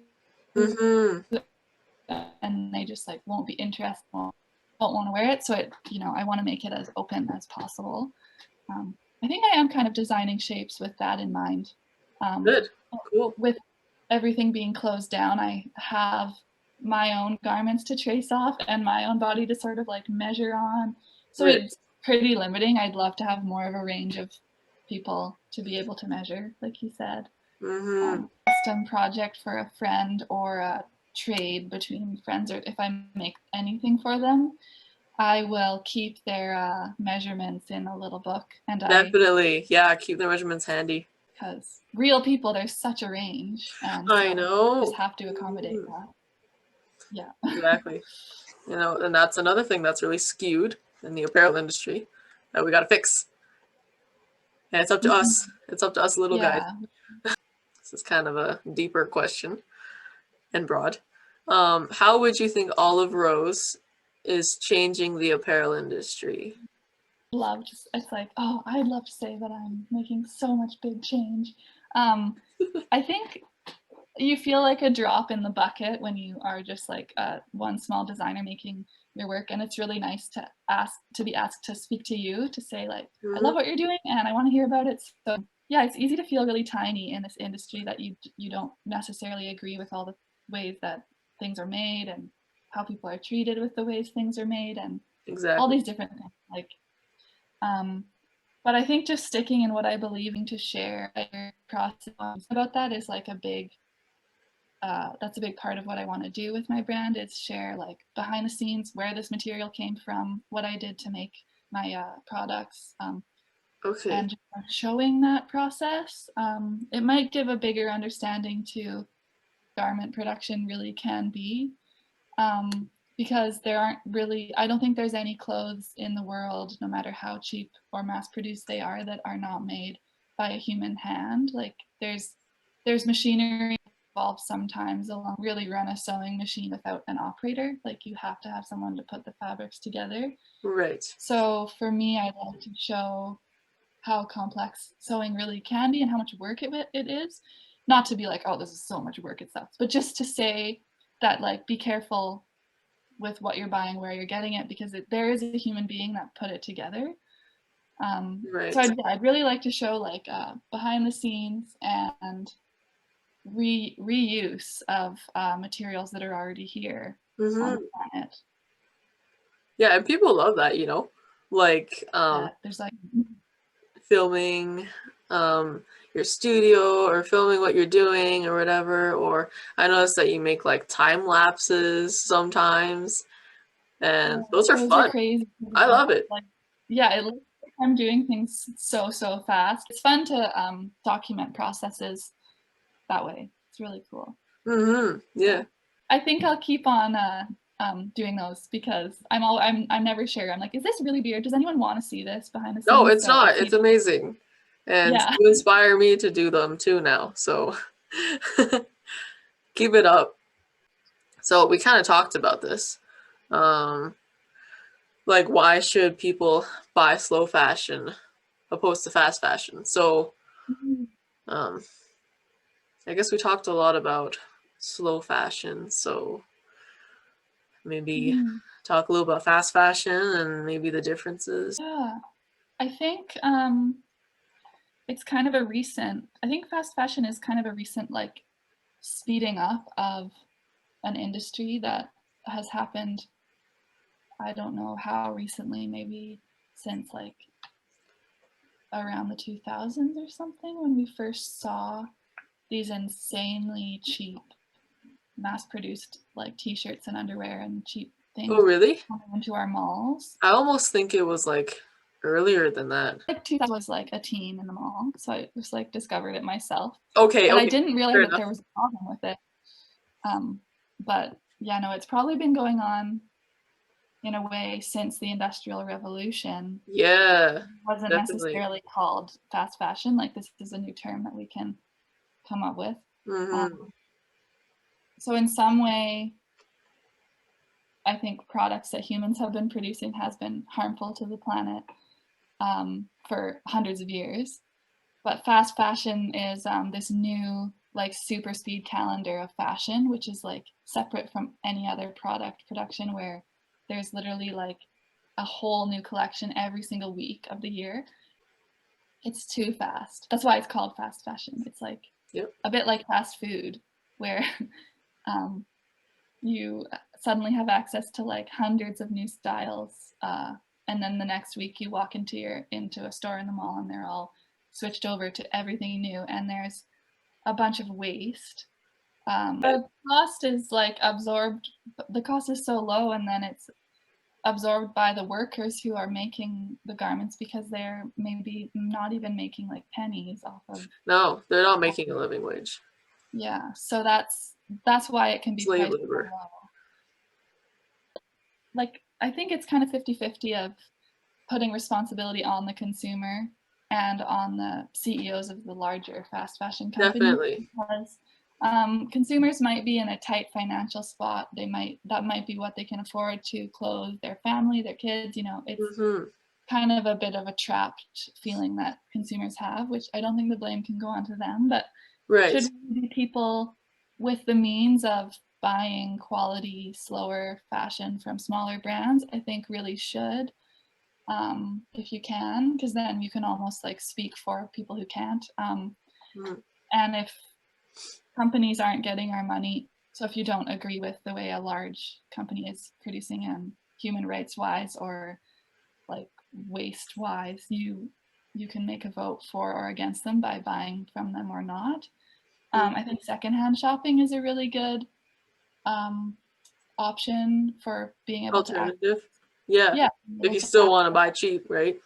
and they just like won't be interested, won't want to wear it. So I want to make it as open as possible. I think I am kind of designing shapes with that in mind. Good, cool. With everything being closed down, I have my own garments to trace off and my own body to sort of like measure on. So Right. it's pretty limiting. I'd love to have more of a range of people to be able to measure, like you said. Custom project for a friend or a trade between friends, or if I make anything for them, I will keep their measurements in a little book. And Definitely. Yeah, keep the measurements handy. because real people, there's such a range, and I so know. just have to accommodate that. Yeah. Exactly. You know, and that's another thing that's really skewed in the apparel industry that we got to fix. And it's up to us. It's up to us little guys. This is kind of a deeper question and broad. How would you think Olive Rose is changing the apparel industry? It's like, oh, I'd love to say that I'm making so much big change. I think you feel like a drop in the bucket when you are just like one small designer making your work, and it's really nice to be asked to speak to you, to say like, I love what you're doing and I want to hear about it. So yeah, it's easy to feel really tiny in this industry that you don't necessarily agree with all the ways that things are made and how people are treated with the ways things are made and all these different things. Like but I think just sticking in what I believe in, to share your process about that is like that's a big part of what I want to do with my brand, is share like behind the scenes, where this material came from, what I did to make my products, and just showing that process. It might give a bigger understanding to garment production really can be, because there aren't really, I don't think there's any clothes in the world, no matter how cheap or mass produced they are, that are not made by a human hand. Like there's machinery involved sometimes. Along really run a sewing machine without an operator. Like you have to have someone to put the fabrics together. Right. So for me, I'd like to show how complex sewing really can be and how much work it is. Not to be like, oh, this is so much work, it sucks, but just to say that, like, be careful with what you're buying, where you're getting it, because there is a human being that put it together. So I'd really like to show like behind the scenes and reuse of materials that are already here on the planet. Yeah, and people love that, you know, like there's like filming your studio or filming what you're doing or whatever. Or I noticed that you make like time lapses sometimes, and those are fun. crazy. I love it. Like, yeah, it looks like I'm doing things so fast. It's fun to document processes that way. It's really cool. Yeah. I think I'll keep on doing those, because I'm never sure. I'm like, is this really weird? Does anyone want to see this behind the scenes? No, it's not. It's amazing. And you inspire me to do them too now. So keep it up. So we kind of talked about this. Like, why should people buy slow fashion opposed to fast fashion? So I guess we talked a lot about slow fashion. So maybe talk a little about fast fashion and maybe the differences. Yeah, I think it's kind of a recent, I think fast fashion is kind of a recent like speeding up of an industry that has happened, I don't know how recently, maybe since like around the 2000s or something, when we first saw these insanely cheap mass-produced like t-shirts and underwear and cheap things. Oh, really? Coming into our malls. I almost think it was like earlier than that. Like 2000 was like a teen in the mall, so I just like discovered it myself. Okay. And I didn't realize that there was a problem with it. But yeah, no, it's probably been going on in a way since the Industrial Revolution. Yeah. It wasn't necessarily called fast fashion. Like, this is a new term that we can come up with. So in some way, I think products that humans have been producing has been harmful to the planet for hundreds of years. But fast fashion is this new like super speed calendar of fashion, which is like separate from any other product production, where there's literally like a whole new collection every single week of the year. It's too fast. That's why it's called fast fashion. It's like a bit like fast food. where you suddenly have access to like hundreds of new styles, and then the next week you walk into a store in the mall and they're all switched over to everything new, and there's a bunch of waste. The cost is like absorbed. The cost is so low, and then it's absorbed by the workers who are making the garments, because they're maybe not even making like pennies off of. No, they're not making a living wage. Yeah, so that's why it can be Slave priced so labor. low. Like, I think it's kind of 50-50 of putting responsibility on the consumer and on the CEOs of the larger fast fashion companies. Definitely. Because consumers might be in a tight financial spot. That might be what they can afford to clothe their family, their kids. It's kind of a bit of a trapped feeling that consumers have, which I don't think the blame can go onto them, but should be people with the means of buying quality, slower fashion from smaller brands, I think really should, if you can, because then you can almost like speak for people who can't. And if companies aren't getting our money, so if you don't agree with the way a large company is producing, human rights wise or like waste wise, you can make a vote for or against them by buying from them or not. I think secondhand shopping is a really good option for being able alternative. Yeah, if you still want to buy cheap, right?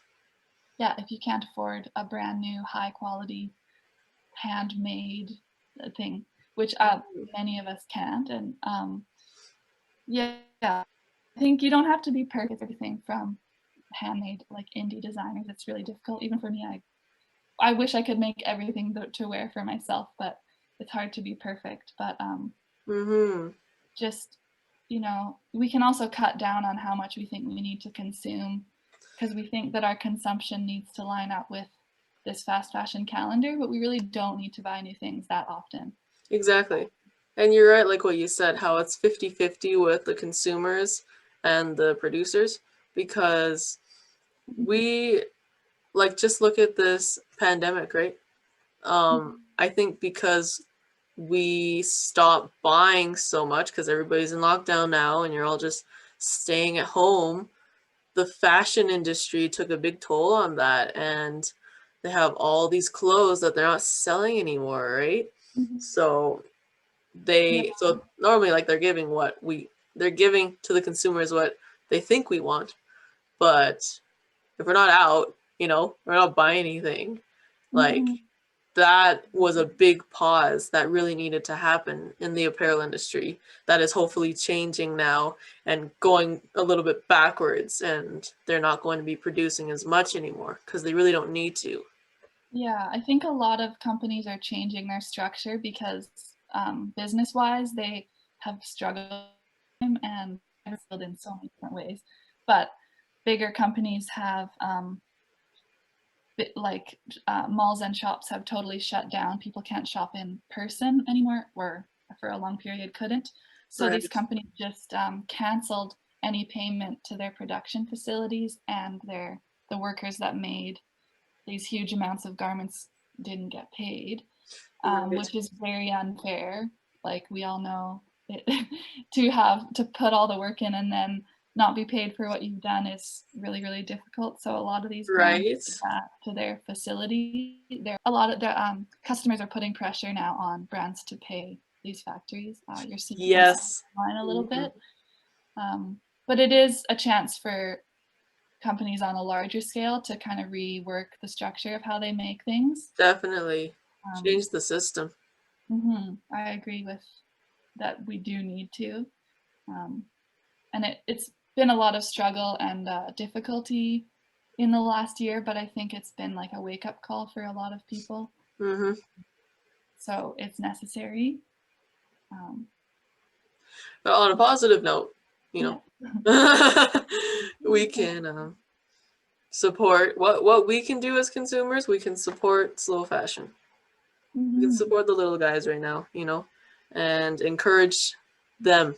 Yeah, if you can't afford a brand new high quality handmade thing, which many of us can't. And yeah, I think you don't have to be perfect. Everything from handmade, like indie designers, it's really difficult. Even for me, I wish I could make everything to wear for myself, but it's hard to be perfect. But just, we can also cut down on how much we think we need to consume, because we think that our consumption needs to line up with this fast fashion calendar, but we really don't need to buy new things that often. Exactly. And you're right, like what you said, how it's 50-50 with the consumers and the producers, because we, like, just look at this pandemic, right? I think because we stopped buying so much because everybody's in lockdown now and you're all just staying at home, the fashion industry took a big toll on that, and they have all these clothes that they're not selling anymore, right? So so normally, like, they're giving to the consumers what they think we want, but if we're not out, we're not buying anything. Like, that was a big pause that really needed to happen in the apparel industry, that is hopefully changing now and going a little bit backwards, and they're not going to be producing as much anymore because they really don't need to. Yeah, I think a lot of companies are changing their structure because business-wise, they have struggled and failed in so many different ways. But bigger companies have, malls and shops have totally shut down. People can't shop in person anymore, or for a long period couldn't. So these companies just canceled any payment to their production facilities, and the workers that made these huge amounts of garments didn't get paid, which is very unfair. Like, we all know to put all the work in and then not be paid for what you've done is really, really difficult. So a lot of these brands do that to their facility. A lot of the customers are putting pressure now on brands to pay these factories. You're seeing online a little bit, but it is a chance for companies on a larger scale to kind of rework the structure of how they make things. Definitely change the system. I agree with that. We do need to, and it's been a lot of struggle and difficulty in the last year, but I think it's been like a wake-up call for a lot of people. So it's necessary. But on a positive note, we can support what we can do as consumers. We can support slow fashion. We can support the little guys right now, and encourage them.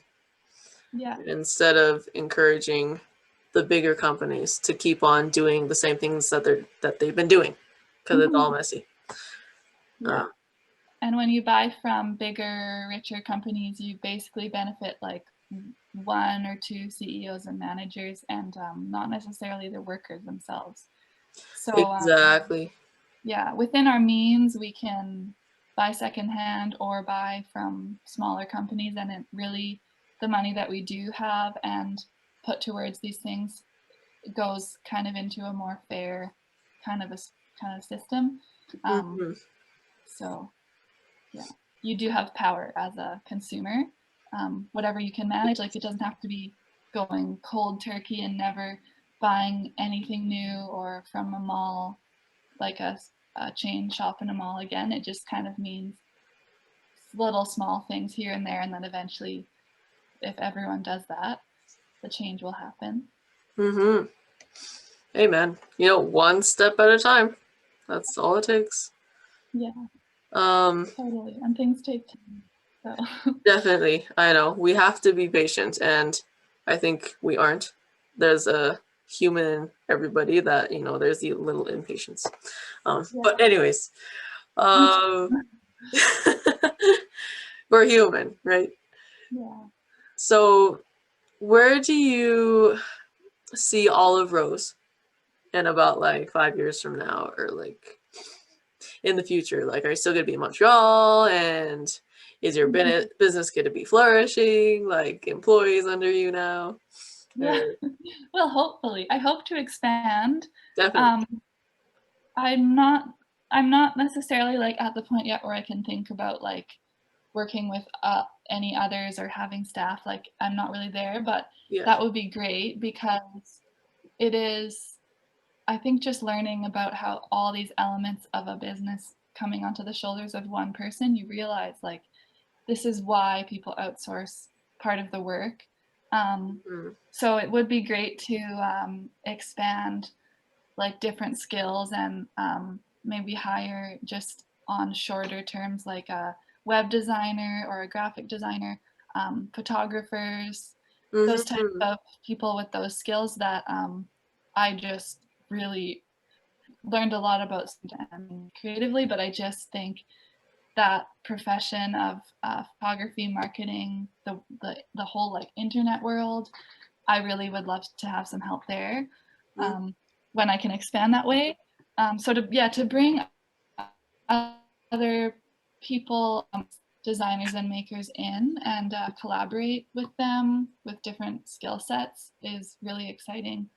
Instead of encouraging the bigger companies to keep on doing the same things that they've been doing, because it's all messy. And when you buy from bigger, richer companies, you basically benefit like one or two CEOs and managers, and not necessarily the workers themselves. So Exactly. yeah, within our means, we can buy secondhand or buy from smaller companies, and it really, the money that we do have and put towards these things goes kind of into a more fair kind of system. Mhm. So yeah, you do have power as a consumer. Whatever you can manage, like it doesn't have to be going cold turkey and never buying anything new or from a mall, like a chain shop in a mall again. It just kind of means little small things here and there, and then eventually, if everyone does that, the change will happen. Mhm. Amen. One step at a time. That's all it takes. Yeah, Um, totally. And things take time. So Definitely. I know. We have to be patient, and I think we aren't. There's a human in everybody that, there's the little impatience. yeah. But anyways, um, we're human, right? Yeah. So where do you see Olive Rose in about like 5 years from now, or like in the future? Like, are you still going to be in Montreal, and is your business going to be flourishing, like employees under you now? Yeah. Well, hopefully. I hope to expand. Definitely. Um, I'm not I'm not necessarily like at the point yet where I can think about like working with any others or having staff. Like I'm not really there, but Yeah. that would be great because it is, I think, just learning about how all these elements of a business coming onto the shoulders of one person, you realize like this is why people outsource part of the work. Mm. So it would be great to expand like different skills and maybe hire just on shorter terms like a web designer or a graphic designer, photographers, those types Mm-hmm. of people with those skills that I just really learned a lot about creatively, but I just think that profession of photography, marketing, the whole like internet world, I really would love to have some help there when I can expand that way. So to bring other people, designers and makers in and collaborate with them with different skill sets is really exciting.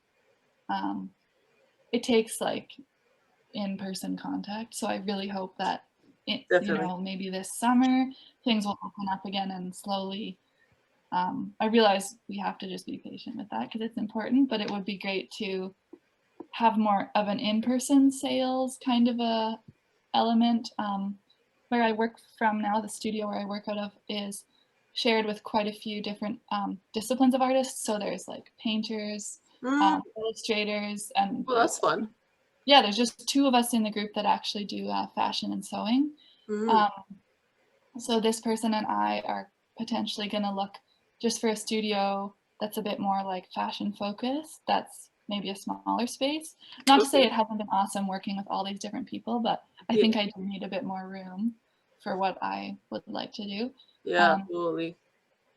It takes like in-person contact, so I really hope that Definitely. maybe this summer things will open up again and slowly. I realize we have to just be patient with that because it's important, but it would be great to have more of an in-person sales kind of a element. Where I work from now, the studio where I work out of is shared with quite a few different disciplines of artists. So there's like painters, illustrators, and Well, that's fun. yeah, there's just two of us in the group that actually do fashion and sewing. Mm. So this person and I are potentially going to look just for a studio that's a bit more like fashion focused. That's maybe a smaller space. Not to say Okay. it hasn't been awesome working with all these different people, but I think I do need a bit more room for what I would like to do. Yeah, totally.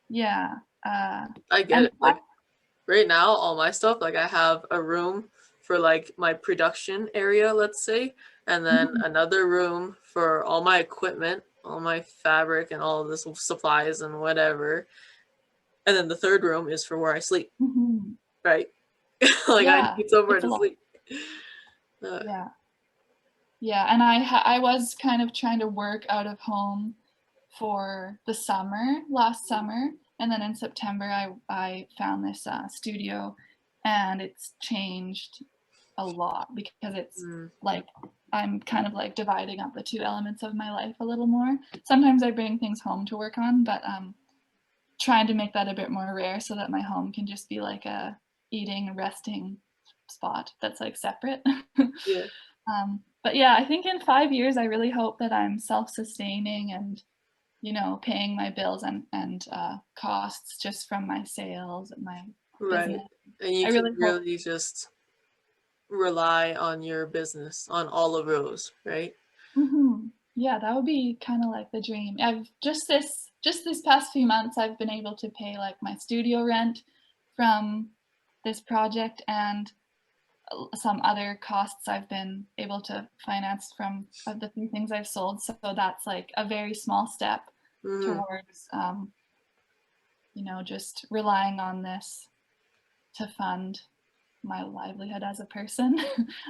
Yeah. I get it. Like right now, all my stuff, like I have a room for like my production area, let's say, and then another room for all my equipment, all my fabric and all of this supplies and whatever. And then the third room is for where I sleep. Right? Like I Yeah, need somewhere it's a to lot. sleep. Yeah. Yeah, and I was kind of trying to work out of home for the summer, last summer, and then in September I found this studio, and it's changed a lot because it's like I'm kind of like dividing up the two elements of my life a little more. Sometimes I bring things home to work on, but trying to make that a bit more rare so that my home can just be like a eating, resting spot that's like separate. Yeah. But yeah, I think in 5 years, I really hope that I'm self-sustaining and, paying my bills and costs just from my sales and my Right. business. And you I can really hope. really just rely on your business, on Olive Rose, right? Mhm. Yeah, that would be kind of like the dream. I've just this past few months I've been able to pay like my studio rent from this project and some other costs I've been able to finance from the few things I've sold. So that's like a very small step Mm, towards, just relying on this to fund my livelihood as a person.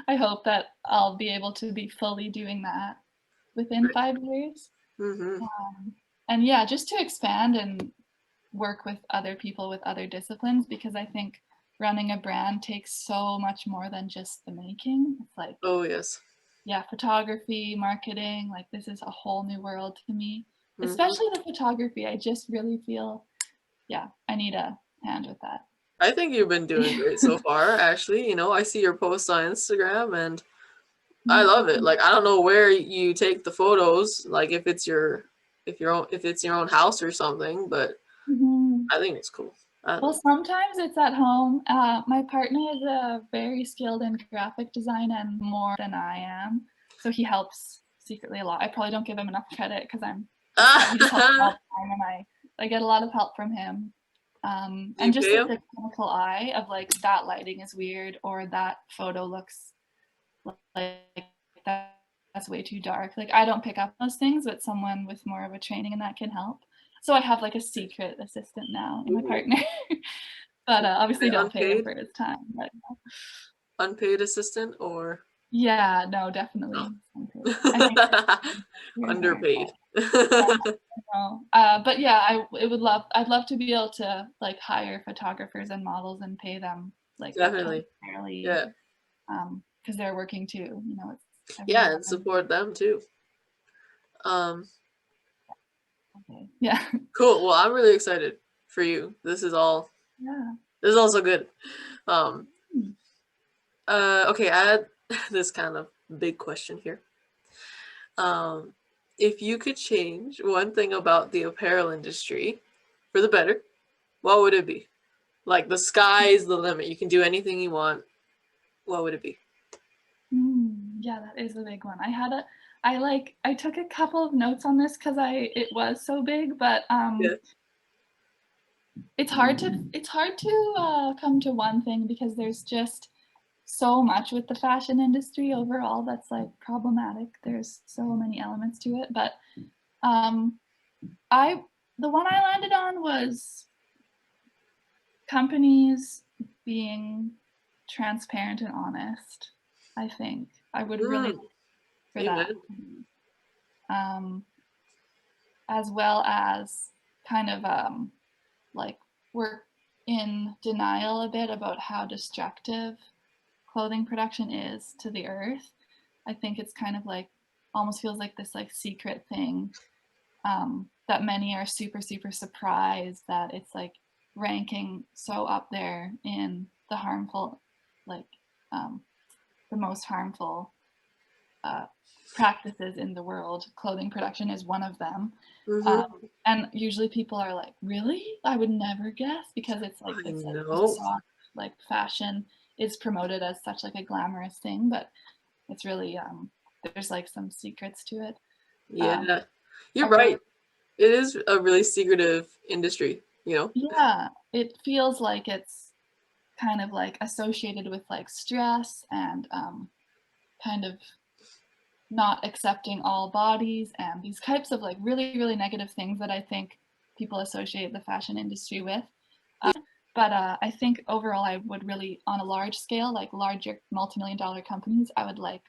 I hope that I'll be able to be fully doing that within right. 5 years. Mm-hmm. And yeah, just to expand and work with other people with other disciplines, because I think running a brand takes so much more than just the making. It's like, Oh, yes. yeah, photography, marketing, like this is a whole new world to me. Mm-hmm. Especially the photography. I just really feel, yeah, I need a hand with that. I think you've been doing great so far, actually. I see your posts on Instagram and I love it. Like, I don't know where you take the photos, like if it's your own house or something, but Mhm. I think it's cool. Well, sometimes it's at home. My partner is very skilled in graphic design and more than I am, so he helps secretly a lot. I probably don't give him enough credit because he just helps me all the time, and I get a lot of help from him. Do And you just pay like him? the clinical eye of like that lighting is weird or that photo looks like that's way too dark. Like I don't pick up those things, but someone with more of a training in that can help. So I have like a secret assistant now in my Ooh, partner. But obviously don't pay him unpaid, for his time. But unpaid assistant or yeah, no, no? definitely. I think you're there. Underpaid. No. But yeah, I'd love to be able to like hire photographers and models and pay them like Definitely. fairly, Yeah. because they're working too. It's Yeah, and everyone. support them too. Um, Okay. Yeah. cool. Well, I'm really excited for you. Yeah. This is also good. Um, Hmm. okay, I had this kind of big question here. Um, if you could change one thing about the apparel industry for the better, what would it be? Like the sky is the limit. You can do anything you want. What would it be? Yeah, that is a big one. I took a couple of notes on this because it was so big, but Yeah. it's hard to come to one thing because there's just so much with the fashion industry overall that's like problematic. There's so many elements to it, but um, I the one I landed on was companies being transparent and honest. I think I would really Mm, look for that, amen. um, as well as kind of like we're in denial a bit about how destructive clothing production is to the earth. I think it's kind of like almost feels like this like secret thing, that many are super super surprised that it's like ranking so up there in the harmful, like um, the most harmful uh, practices in the world. Clothing production is one of them. Mm-hmm. And usually people are like, really? I would never guess, because it's like I this like know. soft, like fashion is promoted as such like a glamorous thing, but it's really there's like some secrets to it. Um, Yeah, you're or right. It is a really secretive industry. yeah, it feels like it's kind of like associated with like stress and kind of not accepting all bodies and these types of like really really negative things that I think people associate the fashion industry with. But I think overall I would really, on a large scale, like larger multi-million dollar companies, I would like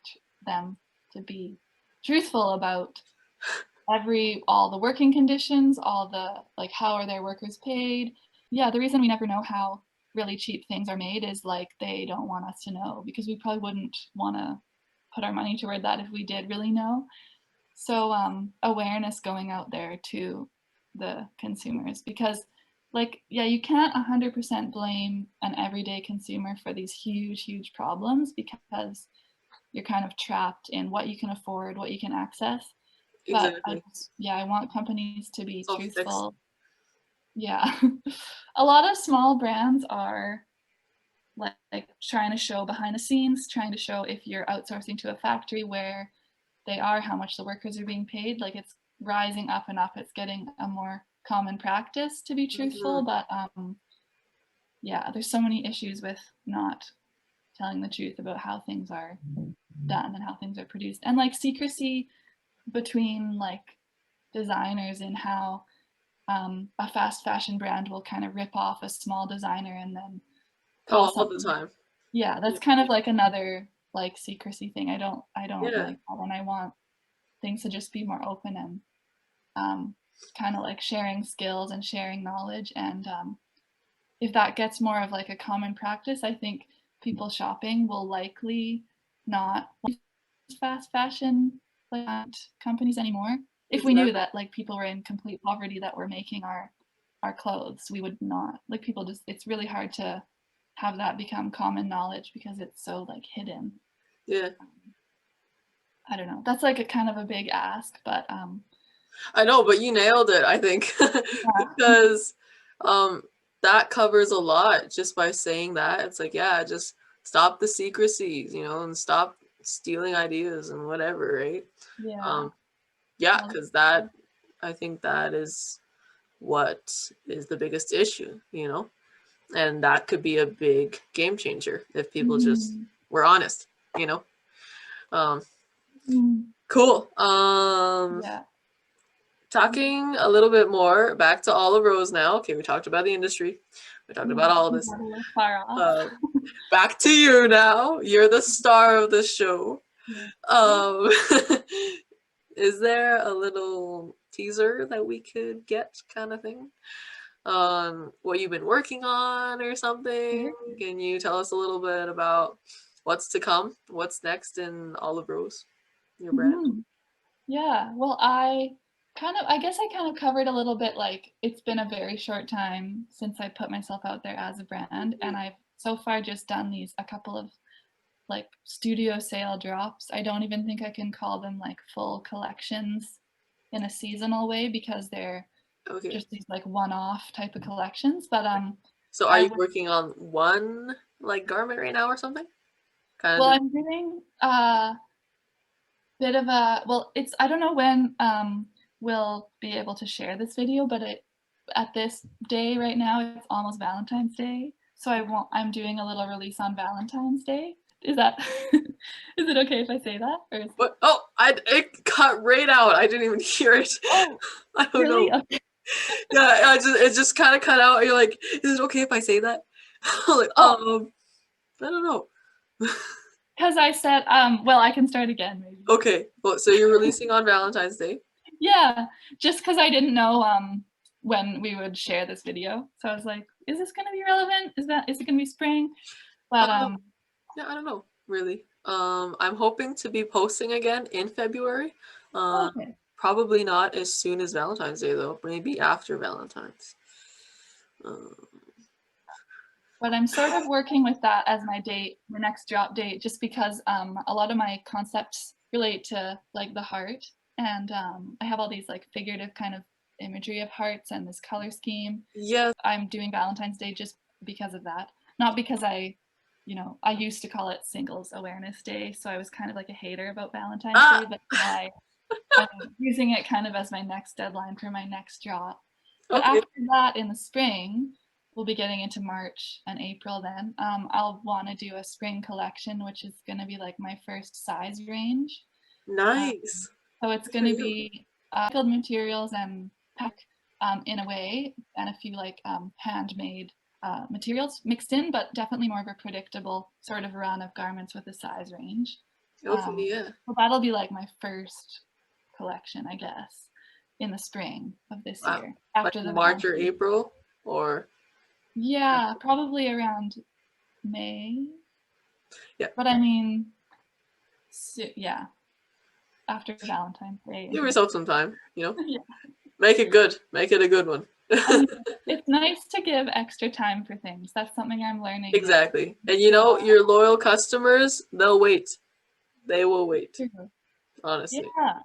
them to be truthful about all the working conditions, all the like how are their workers paid. Yeah, the reason we never know how really cheap things are made is like they don't want us to know, because we probably wouldn't want to put our money toward that if we did really know. So awareness going out there to the consumers, because like yeah, you can't 100% blame an everyday consumer for these huge huge problems, because you're kind of trapped in what you can afford, what you can access. But Exactly. I want companies to be It's all fixed. truthful. Yeah. A lot of small brands are like trying to show behind the scenes, trying to show if you're outsourcing to a factory where they are, how much the workers are being paid. Like it's rising up and up. It's getting a more common practice, to be truthful, but yeah, there's so many issues with not telling the truth about how things are done and how things are produced, and like secrecy between like designers and how a fast fashion brand will kind of rip off a small designer and then call all the something. time. Yeah, that's kind of like another like secrecy thing. I don't Yeah. like that, and I want things to just be more open and kind of like sharing skills and sharing knowledge. And if that gets more of like a common practice, I think people shopping will likely not use fast fashion like companies anymore. If we knew that like people were in complete poverty that were making our clothes, we would not. Like people just, it's really hard to have that become common knowledge because it's so like hidden. Yeah. I don't know. That's like a kind of a big ask, but I know, but you nailed it, I think. yeah. Because that covers a lot just by saying that. It's like, yeah, just stop the secrecies, you know, and stop stealing ideas and whatever, right? Yeah. Yeah, because that, I think that is what is the biggest issue, you know? And that could be a big game changer if people just were honest, you know? Cool. Yeah. Talking a little bit more back to Olive Rose now. Okay, we talked about the industry. We talked about all of this. Far off. Back to you now. You're the star of the show. Is there a little teaser that we could get, kind of thing? What you've been working on or something? Can you tell us a little bit about what's to come? What's next in Olive Rose, your brand? Yeah, well, I guess I kind of covered a little bit, like it's been a very short time since I put myself out there as a brand, and I've so far just done a couple of like studio sale drops. I don't even think I can call them like full collections in a seasonal way because they're just these like one-off type of collections. But so are you working on one like garment right now or something? Well, I'm doing bit of a, well, it's, I don't know when we'll be able to share this video, but at this day right now, it's almost Valentine's Day. So I'm doing a little release on Valentine's Day. Is that, is it okay if I say that? Or is what? Oh, it cut right out. I didn't even hear it. Oh, I don't really? know. Okay. Yeah, it just kind of cut out. You're like, is it okay if I say that? I'm like, I don't know. Because I said, well, I can start again maybe. Okay, well, so you're releasing on Valentine's Day? Yeah, just because I didn't know when we would share this video. So I was like, is this going to be relevant? Is it going to be spring? But yeah, I don't know, really. I'm hoping to be posting again in February. Okay. Probably not as soon as Valentine's Day, though. Maybe after Valentine's. But I'm sort of working with that as my date, the next drop date, just because a lot of my concepts relate to like the heart, and I have all these like figurative kind of imagery of hearts and this color scheme. Yes. I'm doing Valentine's Day just because of that, not because I used to call it Singles Awareness Day, so I was kind of like a hater about Valentine's Day, but now I'm using it kind of as my next deadline for my next drop. But after that, in the spring, we'll be getting into March and April then. I'll want to do a spring collection, which is going to be like my first size range. Nice. So it's going to be filled materials and pack in a way, and a few like handmade materials mixed in, but definitely more of a predictable sort of run of garments with a size range. Yeah. So that'll be like my first collection, I guess, in the spring of this year. After like the March or April, or yeah, probably around May. Yeah. But I mean, yeah, after Valentine's Day. Give yourself some time, you know? Yeah. Make it good. Make it a good one. I mean, it's nice to give extra time for things. That's something I'm learning. Exactly. And you know, your loyal customers, they'll wait. They will wait. Honestly. Yeah.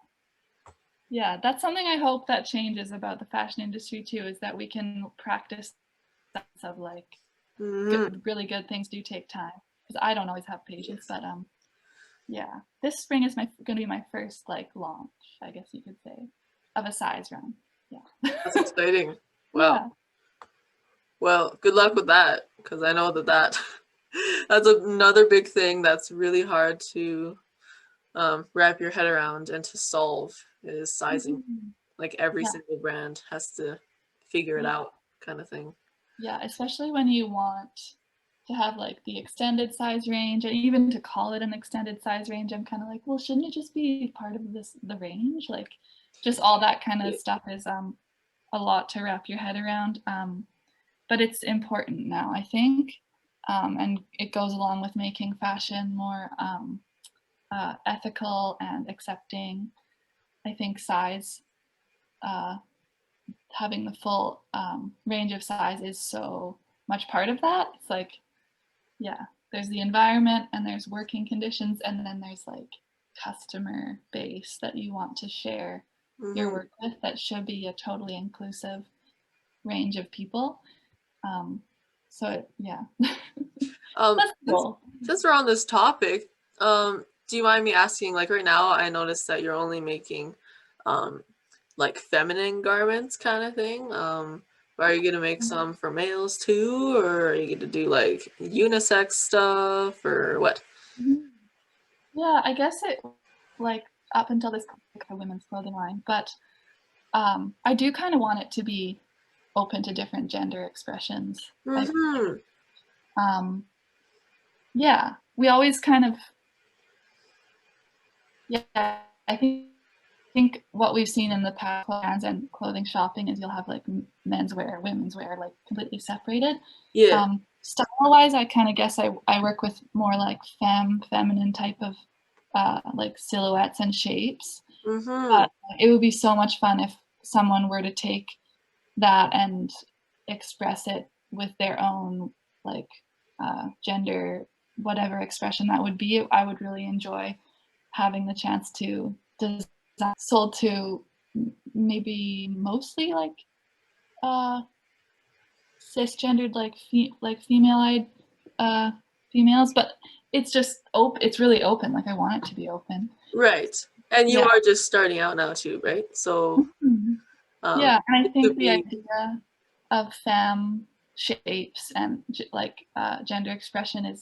Yeah, that's something I hope that changes about the fashion industry too, is that we can practice of like really good things do take time. Because I don't always have patience, but Yeah, this spring is going to be my first like launch, I guess you could say, of a size run. Yeah. That's exciting. Wow. Yeah. Well, good luck with that, because I know that that's another big thing that's really hard to wrap your head around and to solve is sizing. Mm-hmm. Like every Yeah. single brand has to figure it out, kind of thing. Yeah, especially when you want to have like the extended size range, and even to call it an extended size range, I'm kind of like, well, shouldn't it just be part of the range? Like, just all that kind of stuff is a lot to wrap your head around. But it's important now, I think, and it goes along with making fashion more ethical and accepting. I think size, having the full range of size is so much part of that. It's like, yeah, there's the environment and there's working conditions, and then there's like customer base that you want to share your work with. That should be a totally inclusive range of people. So yeah. That's cool. Since we're on this topic, do you mind me asking, like right now I noticed that you're only making like feminine garments kind of thing. Are you gonna make some for males too, or are you gonna do like unisex stuff, or what? Yeah, I guess it like up until this point, like a women's clothing line, but I do kind of want it to be open to different gender expressions. Yeah, we always kind of, yeah, I think what we've seen in the past brands and clothing shopping is you'll have like menswear, women's wear, like completely separated. Yeah. Style-wise, I kind of guess I work with more like feminine type of like silhouettes and shapes. But it would be so much fun if someone were to take that and express it with their own like gender, whatever expression that would be. I would really enjoy having the chance to design sold to maybe mostly like cisgendered like female-eyed females, but it's just it's really open. Like I want it to be open. Right. And you are just starting out now too, right? So yeah, and I think the idea of femme shapes and like gender expression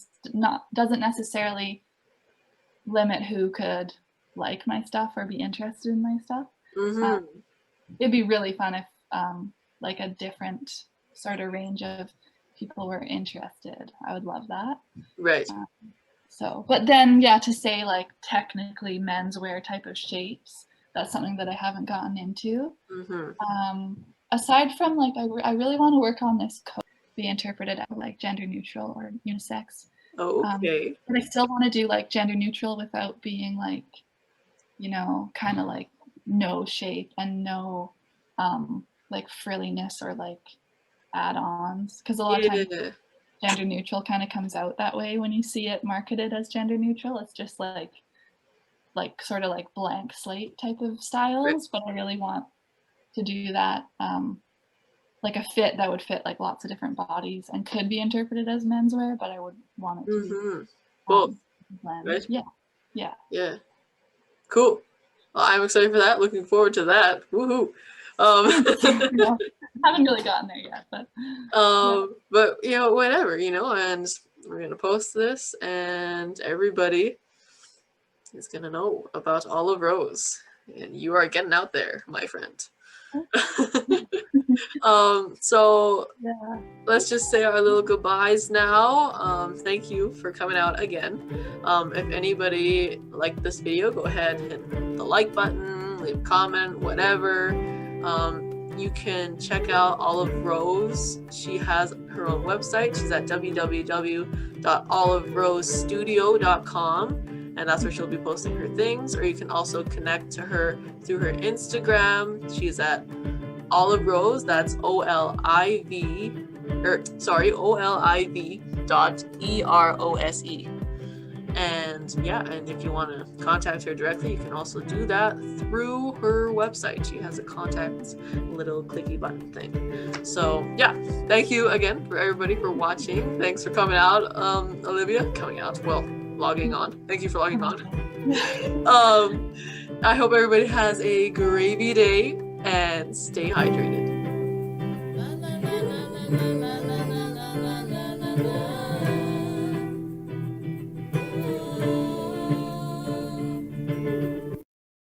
doesn't necessarily limit who could like my stuff or be interested in my stuff. It'd be really fun if like a different sort of range of people were interested. I would love that. Right. So, but then yeah, to say like technically menswear type of shapes, that's something that I haven't gotten into. Aside from like, I really want to work on this code be interpreted as like gender neutral or unisex. Okay. But I still want to do like gender neutral without being like, you know, kind of like no shape and no like frilliness or like add-ons, because a lot of times gender neutral kind of comes out that way when you see it marketed as gender neutral. It's just like sort of like blank slate type of styles, but I really want to do that like a fit that would fit like lots of different bodies and could be interpreted as menswear, but I would want it to be right? Yeah. Cool. Well, I'm excited for that. Looking forward to that. Woohoo. Haven't really gotten there yet, but but you know, whatever, you know, and we're gonna post this and everybody is gonna know about Olive Rose, and you are getting out there, my friend. So let's just say our little goodbyes now. Thank you for coming out again. If anybody liked this video, go ahead and hit the like button, leave a comment, whatever. You can check out Olive Rose. She has her own website. She's at www.oliverosestudio.com, and that's where she'll be posting her things. Or you can also connect to her through her Instagram. She's at Olive Rose. That's OLIV.EROSE. And yeah, and if you want to contact her directly, you can also do that through her website. She has a contact little clicky button thing. So yeah, thank you again for everybody for watching. Thanks for coming out, Olivia. Coming out. Well, logging on. Thank you for logging on. Okay. I hope everybody has a gravy day and stay hydrated.